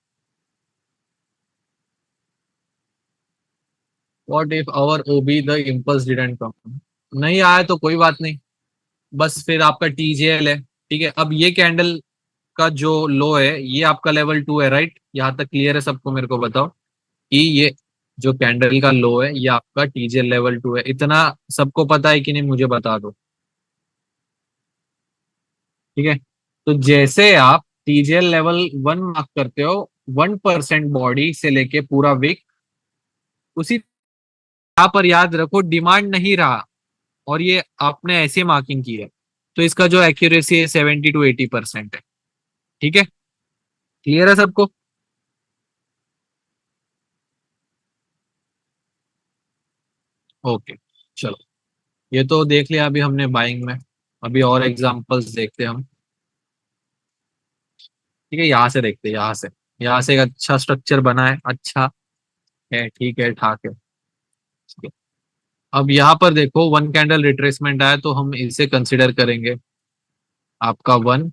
what if our OB the impulse didn't come, नहीं आया तो कोई बात नहीं, बस फिर आपका टीजेएल है। ठीक है, अब ये कैंडल का जो लो है ये आपका लेवल 2 है, राइट? यहाँ तक क्लियर है सबको? मेरे को बताओ कि ये जो कैंडल का लो है ये आपका टीजेएल लेवल 2 है, इतना सबको पता है कि नहीं, मुझे बता दो। ठीक है, तो जैसे आप टीजेएल लेवल 1 मार्क करते हो, 1% बॉडी से लेके पूरा वीक, उसी यहाँ पर याद रखो डिमांड नहीं रहा, और ये आपने ऐसे मार्किंग की है, तो इसका जो एक्यूरेसी है 70 to 80% है। ठीक है, क्लियर है सबको? ओके, चलो, ये तो देख लिया अभी हमने बाइंग में। अभी और एग्जांपल्स देखते हैं हम। ठीक है, यहाँ से देखते हैं, यहाँ से एक अच्छा स्ट्रक्चर बना है, अच्छा है, ठीक है, ठाक है। ठीक है, अब यहाँ पर देखो 1 कैंडल रिट्रेसमेंट आया, तो हम इसे कंसिडर करेंगे आपका 1।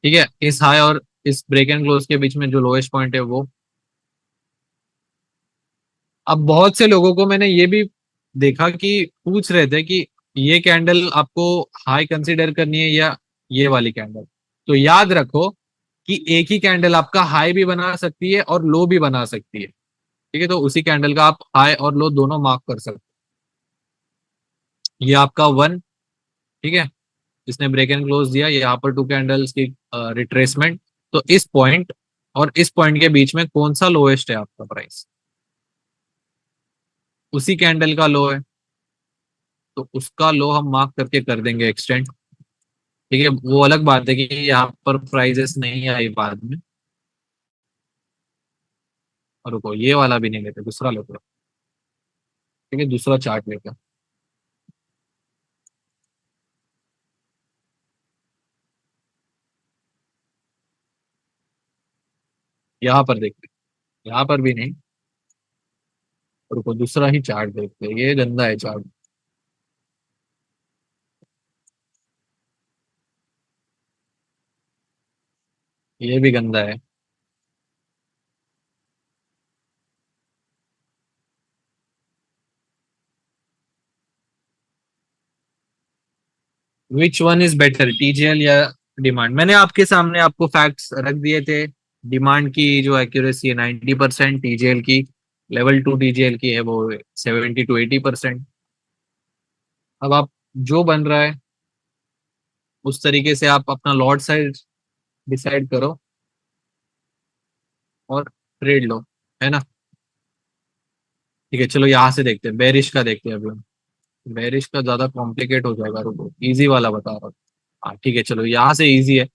ठीक है, इस हाई और इस ब्रेक एंड क्लोज के बीच में जो लोएस्ट पॉइंट है वो। अब बहुत से लोगों को मैंने ये भी देखा कि पूछ रहे थे कि ये कैंडल आपको हाई कंसिडर करनी है या ये वाली कैंडल। तो याद रखो कि एक ही कैंडल आपका हाई भी बना सकती है और लो भी बना सकती है। ठीक है, तो उसी कैंडल का आप हाई और लो दोनों मार्क कर सकते हो। ये आपका 1, ठीक है, इसने ब्रेक एंड क्लोज दिया, यहाँ पर 2 कैंडल्स की रिट्रेसमेंट। तो इस पॉइंट और इस पॉइंट के बीच में कौन सा लोएस्ट है आपका प्राइस, उसी कैंडल का लो है, तो उसका लो हम मार्क करके कर देंगे एक्सटेंड। ठीक है, वो अलग बात है कि यहाँ पर प्राइजेस नहीं आई बाद में। और रुको, ये वाला भी नहीं लेते, दूसरा लेते हैं। ठीक है, दूसरा चार्ट लेते हैं। यहाँ पर देखते हैं, यहाँ पर भी नहीं। रुको, दूसरा ही चार्ट देखते हैं, ये गंदा है चार्ट। ये भी गंदा है। Which one is better, TGL या डिमांड? मैंने आपके सामने आपको फैक्ट्स रख दिए थे। डिमांड की जो एक्यूरेसी है 90%, टीजीएल की, लेवल 2 टीजीएल की है वो 70 to 80%। अब आप जो बन रहा है उस तरीके से आप अपना लॉट साइज डिसाइड करो और ट्रेड लो, है ना? ठीक है, चलो यहाँ से देखते हैं, बेरिश का देखते हैं अभी हम। बेरिश का ज्यादा कॉम्प्लिकेट हो जाएगा, रुको, इजी वाला बता रहा हूँ। हाँ ठीक है, चलो यहाँ से इजी है।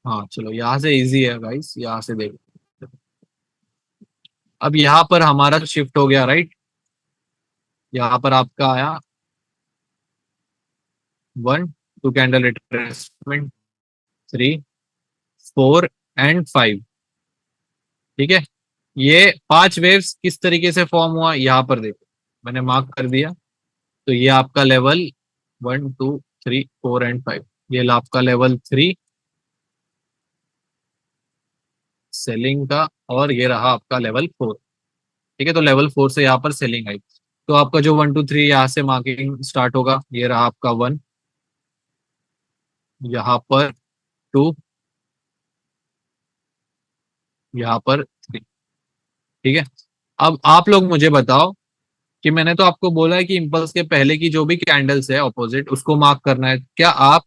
हाँ चलो, यहाँ से इजी है गाइस, यहाँ से देखो। अब यहाँ पर हमारा शिफ्ट हो गया, राइट? यहाँ पर आपका आया 1 2 कैंडल रिट्रेसमेंट, 3 4 एंड 5। ठीक है, ये 5 वेव्स किस तरीके से फॉर्म हुआ यहाँ पर देखो, मैंने मार्क कर दिया। तो ये आपका लेवल 1 2 3 4 एंड 5, ये आपका लेवल 3 सेलिंग का, और ये रहा आपका लेवल 4। ठीक है, तो लेवल 4 से यहाँ पर सेलिंग आई। तो आपका जो 1 2 3 यहाँ से मार्किंग स्टार्ट होगा, ये रहा आपका 1, यहाँ पर 2, यहाँ पर 3। ठीक है, अब आप लोग मुझे बताओ कि मैंने तो आपको बोला है कि इम्पल्स के पहले की जो भी कैंडल्स है ऑपोजिट उसको मार्क करना है। क्या आप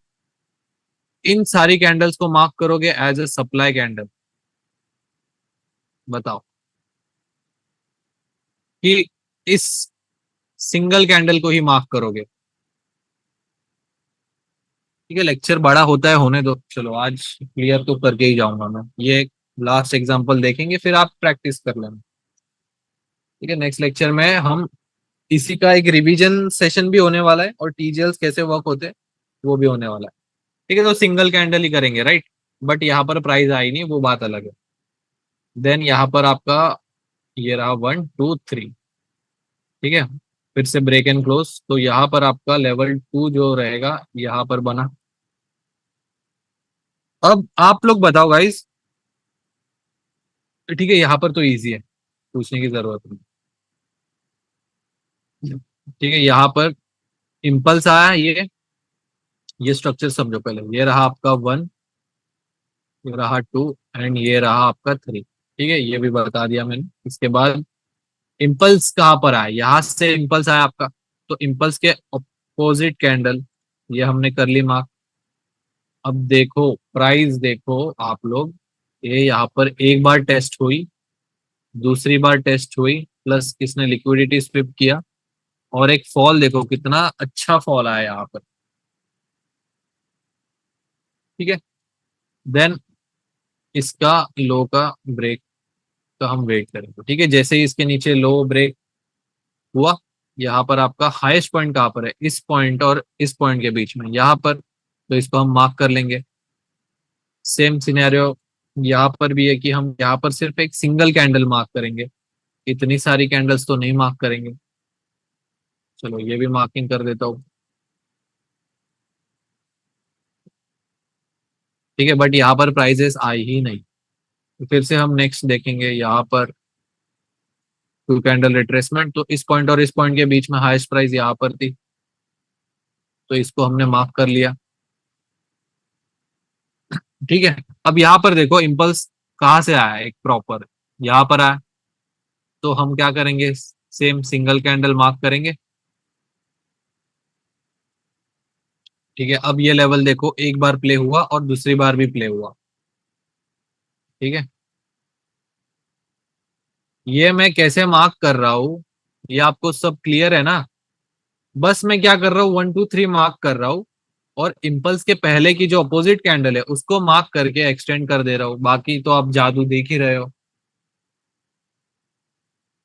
इन सारी कैंडल्स को मार्क करोगे एज अ सप्लाई कैंडल? बताओ कि इस सिंगल कैंडल को ही मार्क करोगे? ठीक है, लेक्चर बड़ा होता है, होने दो। चलो आज क्लियर तो करके ही जाऊंगा मैं। ये लास्ट एग्जांपल देखेंगे, फिर आप प्रैक्टिस कर लेना। ठीक है, नेक्स्ट लेक्चर में हम इसी का एक रिवीजन सेशन भी होने वाला है और टीजीएल्स कैसे वर्क होते हैं वो भी होने वाला है। ठीक है, तो सिंगल कैंडल ही करेंगे, राइट? बट यहाँ पर प्राइस आई नहीं, वो बात अलग है। देन यहाँ पर आपका ये रहा 1 2 3। ठीक है, फिर से ब्रेक एंड क्लोज, तो यहाँ पर आपका लेवल 2 जो रहेगा यहाँ पर बना। अब आप लोग बताओ गाइस। ठीक है, यहाँ पर तो इजी है, पूछने की जरूरत नहीं। ठीक है, यहाँ पर इम्पल्स आया, ये स्ट्रक्चर समझो पहले। ये रहा आपका 1, ये रहा 2 एंड ये रहा आपका 3। ठीक है, ये भी बता दिया मैंने। इसके बाद इम्पल्स कहाँ पर आया, यहाँ से इम्पल्स आया आपका, तो इम्पल्स के अपोजिट कैंडल ये हमने कर ली मार्क। अब देखो प्राइस, देखो आप लोग, ये यहाँ पर एक बार टेस्ट हुई, दूसरी बार टेस्ट हुई, प्लस इसने लिक्विडिटी स्विप किया, और एक फॉल देखो कितना अच्छा फॉल आया यहाँ पर। ठीक है, देन इसका लो का ब्रेक का हम वेट करेंगे। ठीक है, जैसे ही इसके नीचे लो ब्रेक हुआ, यहाँ पर आपका हाईएस्ट पॉइंट कहाँ पर है, इस पॉइंट और इस पॉइंट के बीच में यहाँ पर, तो इसको हम मार्क कर लेंगे। सेम सिनेरियो यहाँ पर भी है कि हम यहाँ पर सिर्फ एक सिंगल कैंडल मार्क करेंगे, इतनी सारी कैंडल्स तो नहीं मार्क करेंगे। चलो ये भी मार्किंग कर देता हूँ। ठीक है, बट यहाँ पर प्राइजेस आई ही नहीं, तो फिर से हम नेक्स्ट देखेंगे यहाँ पर 2 कैंडल रिट्रेसमेंट, तो इस पॉइंट और इस पॉइंट के बीच में हाईएस्ट प्राइस यहाँ पर थी, तो इसको हमने मार्क कर लिया। ठीक है, अब यहाँ पर देखो इम्पल्स कहाँ से आया, एक प्रॉपर यहाँ पर आया, तो हम क्या करेंगे, सेम सिंगल कैंडल मार्क करेंगे। ठीक है, अब ये लेवल देखो, एक बार प्ले हुआ और दूसरी बार भी प्ले हुआ। ठीक है, ये मैं कैसे मार्क कर रहा हूँ, ये आपको सब क्लियर है ना? बस मैं क्या कर रहा हूँ, 1 2 3 मार्क कर रहा हूँ, और इम्पल्स के पहले की जो अपोजिट कैंडल है उसको मार्क करके एक्सटेंड कर दे रहा हूँ। बाकी तो आप जादू देख ही रहे हो।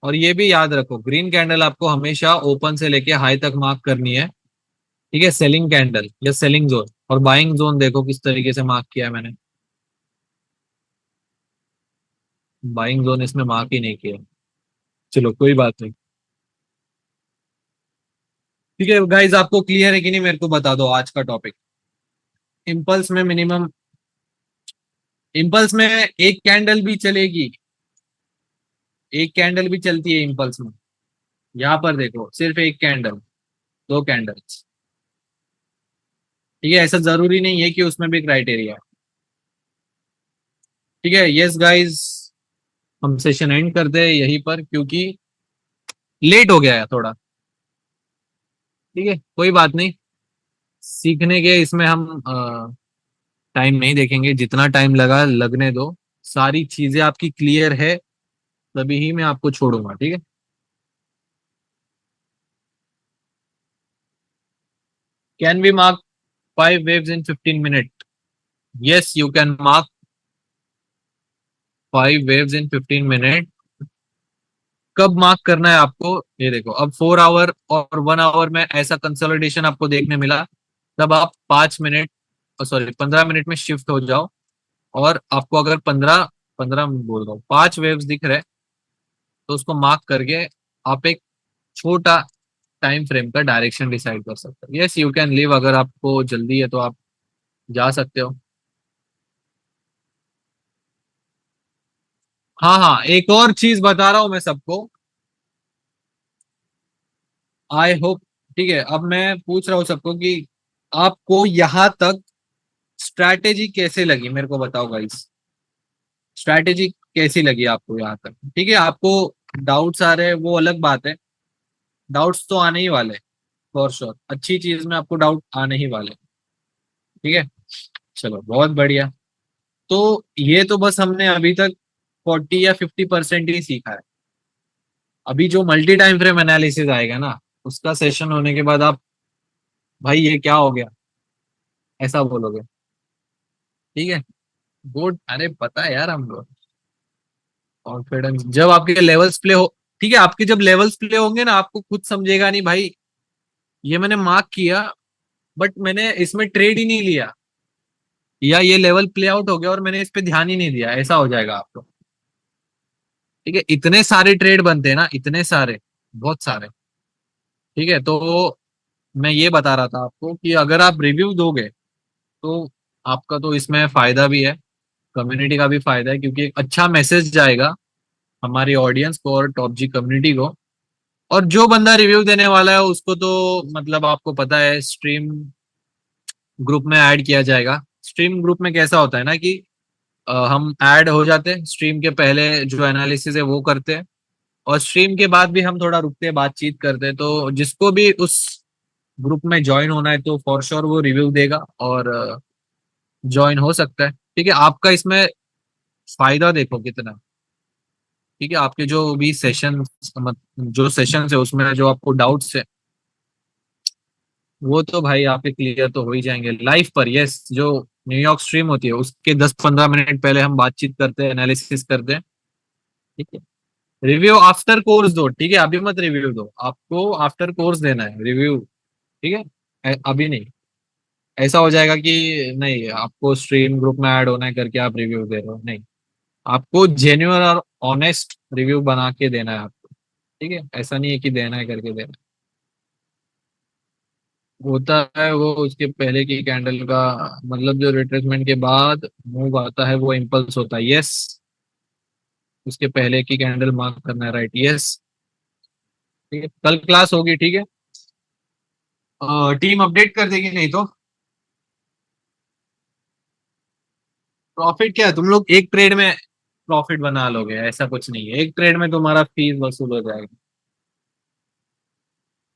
और ये भी याद रखो, ग्रीन कैंडल आपको हमेशा ओपन से लेके हाई तक मार्क करनी है। ठीक है, सेलिंग कैंडल या सेलिंग जोन। और बाइंग जोन देखो किस तरीके से मार्क किया है मैंने, बाइंग जोन इसमें मार्क ही नहीं किया। चलो कोई बात नहीं। ठीक है गाइज, आपको क्लियर है कि नहीं मेरे को बता दो आज का टॉपिक। इम्पल्स में मिनिमम, इम्पल्स में एक कैंडल भी चलेगी, एक कैंडल भी चलती है इम्पल्स में। यहाँ पर देखो सिर्फ एक कैंडल, 2 कैंडल्स। ठीक है, ऐसा जरूरी नहीं है कि उसमें भी क्राइटेरिया है। ठीक है, यस गाइज, हम सेशन एंड कर दे यहीं पर, क्योंकि लेट हो गया है थोड़ा। ठीक है, कोई बात नहीं, सीखने के इसमें हम टाइम नहीं देखेंगे, जितना टाइम लगा लगने दो। सारी चीजें आपकी क्लियर है तभी ही मैं आपको छोड़ूंगा। ठीक है, can we mark 5 waves in 15 minutes? Yes, you can mark 5 waves in 15 minutes। कब मार्क करना है आपको, ये देखो, अब 4 आवर और 1 आवर में ऐसा कंसोलिडेशन आपको देखने मिला, तब आप 5 मिनट, सॉरी 15 मिनट में शिफ्ट हो जाओ। और आपको अगर 15 बोल रहा हूँ 5 वेव्स दिख रहे, तो उसको मार्क करके आप एक छोटा टाइम फ्रेम का डायरेक्शन डिसाइड कर सकते हो। यस, यू कैन लीव, अगर आपको जल्दी है तो आप जा सकते हो। हाँ हाँ, एक और चीज बता रहा हूं मैं सबको, आई होप। ठीक है, अब मैं पूछ रहा हूँ सबको कि आपको यहां तक स्ट्रैटेजी कैसे लगी, मेरे को बताओ गाइस। स्ट्रैटेजी कैसी लगी आपको यहाँ तक? ठीक है, आपको डाउट्स आ रहे हैं वो अलग बात है, डाउट्स तो आने ही वाले, फॉर श्योर, अच्छी चीज में आपको डाउट आने ही वाले। ठीक है, चलो बहुत बढ़िया। तो ये तो बस हमने अभी तक 40 या 50% ही सीखा है। अभी जो मल्टी टाइम फ्रेम एनालिसिस आएगा ना, उसका सेशन होने के बाद आप, भाई ये क्या हो गया, ऐसा बोलोगे। ठीक है, गुड, अरे पता है यार हमको। कॉन्फिडेंस जब आपके लेवल्स प्ले हो, ठीक है, आपके जब लेवल्स प्ले होंगे ना, आपको खुद समझेगा नहीं भाई, ये मैंने मार्क किया बट मैंने इसमें ट्रेड ही नहीं लिया, या ये लेवल प्ले आउट हो गया और मैंने इस पे ध्यान ही नहीं दिया, ऐसा हो जाएगा आपको। ठीक है, इतने सारे ट्रेड बनते हैं ना, इतने सारे, बहुत सारे। ठीक है, तो मैं ये बता रहा था आपको कि अगर आप रिव्यू दोगे तो आपका तो इसमें फायदा भी है, कम्युनिटी का भी फायदा है, क्योंकि एक अच्छा मैसेज जाएगा हमारी ऑडियंस को और टॉप जी कम्युनिटी को। और जो बंदा रिव्यू देने वाला है उसको तो मतलब आपको पता है, स्ट्रीम ग्रुप में ऐड किया जाएगा। स्ट्रीम ग्रुप में कैसा होता है ना कि हम ऐड हो जाते हैं, स्ट्रीम के पहले जो एनालिसिस है वो करते हैं, और स्ट्रीम के बाद भी हम थोड़ा रुकते हैं, बातचीत करते हैं। तो जिसको भी उस ग्रुप में ज्वाइन होना है तो फॉर श्योर वो रिव्यू देगा और ज्वाइन हो सकता है। ठीक है, आपका इसमें फायदा देखो कितना। ठीक है, आपके जो भी सेशन, जो सेशन है उसमें जो आपको डाउट्स है वो तो भाई आपके क्लियर तो हो ही जाएंगे लाइव पर। यस, जो न्यूयॉर्क स्ट्रीम होती है उसके 10-15 मिनट पहले हम बातचीत करते हैं, एनालिसिस करते हैं। ठीक है, रिव्यू आफ्टर कोर्स दो, ठीक है, अभी मत रिव्यू दो, आपको आफ्टर कोर्स देना है रिव्यू। ठीक है, अभी नहीं। ऐसा हो जाएगा कि नहीं आपको स्ट्रीम ग्रुप में ऐड होना है करके आप रिव्यू दे रहे हो, नहीं, आपको जेन्युइन और ऑनेस्ट रिव्यू बना के देना है आपको। ठीक है, ऐसा नहीं है कि देना है करके देना है। होता है वो उसके पहले की कैंडल का, मतलब जो रिट्रेसमेंट के बाद मूव आता है वो इम्पल्स होता है। यस, उसके पहले की कैंडल मार्क करना है, राइट, यस। ठीक है, कल क्लास होगी, ठीक है, टीम अपडेट कर देगी, नहीं तो प्रॉफिट क्या है, तुम लोग एक ट्रेड में प्रॉफिट बना लोगे, ऐसा कुछ नहीं है, एक ट्रेड में तुम्हारा फीस वसूल हो जाएगा।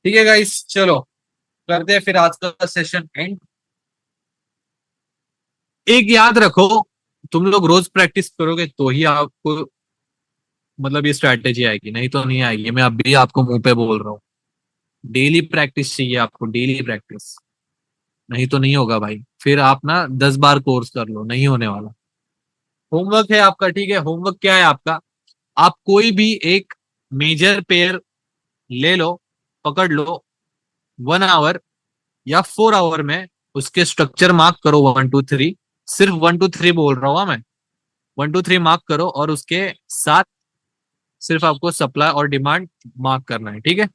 ठीक है गाइस, चलो करते हैं फिर आज का सेशन एंड। एक याद रखो, तुम लोग रोज प्रैक्टिस करोगे तो ही आपको मतलब ये स्ट्रैटेजी आएगी, नहीं तो नहीं आएगी। मैं अभी आपको मुंह पे बोल रहा हूँ, डेली प्रैक्टिस चाहिए आपको, डेली प्रैक्टिस, नहीं तो नहीं होगा भाई। फिर आप ना 10 बार कोर्स कर लो, नहीं होने वाला। होमवर्क है आपका, ठीक है, होमवर्क क्या है आपका, आप कोई भी एक मेजर पेयर ले लो, पकड़ लो, 1 आवर या 4 आवर में उसके स्ट्रक्चर मार्क करो, 1 2 3, सिर्फ 1 2 3 बोल रहा हूँ मैं, 1 2 3 मार्क करो और उसके साथ सिर्फ आपको सप्लाई और डिमांड मार्क करना है। ठीक है,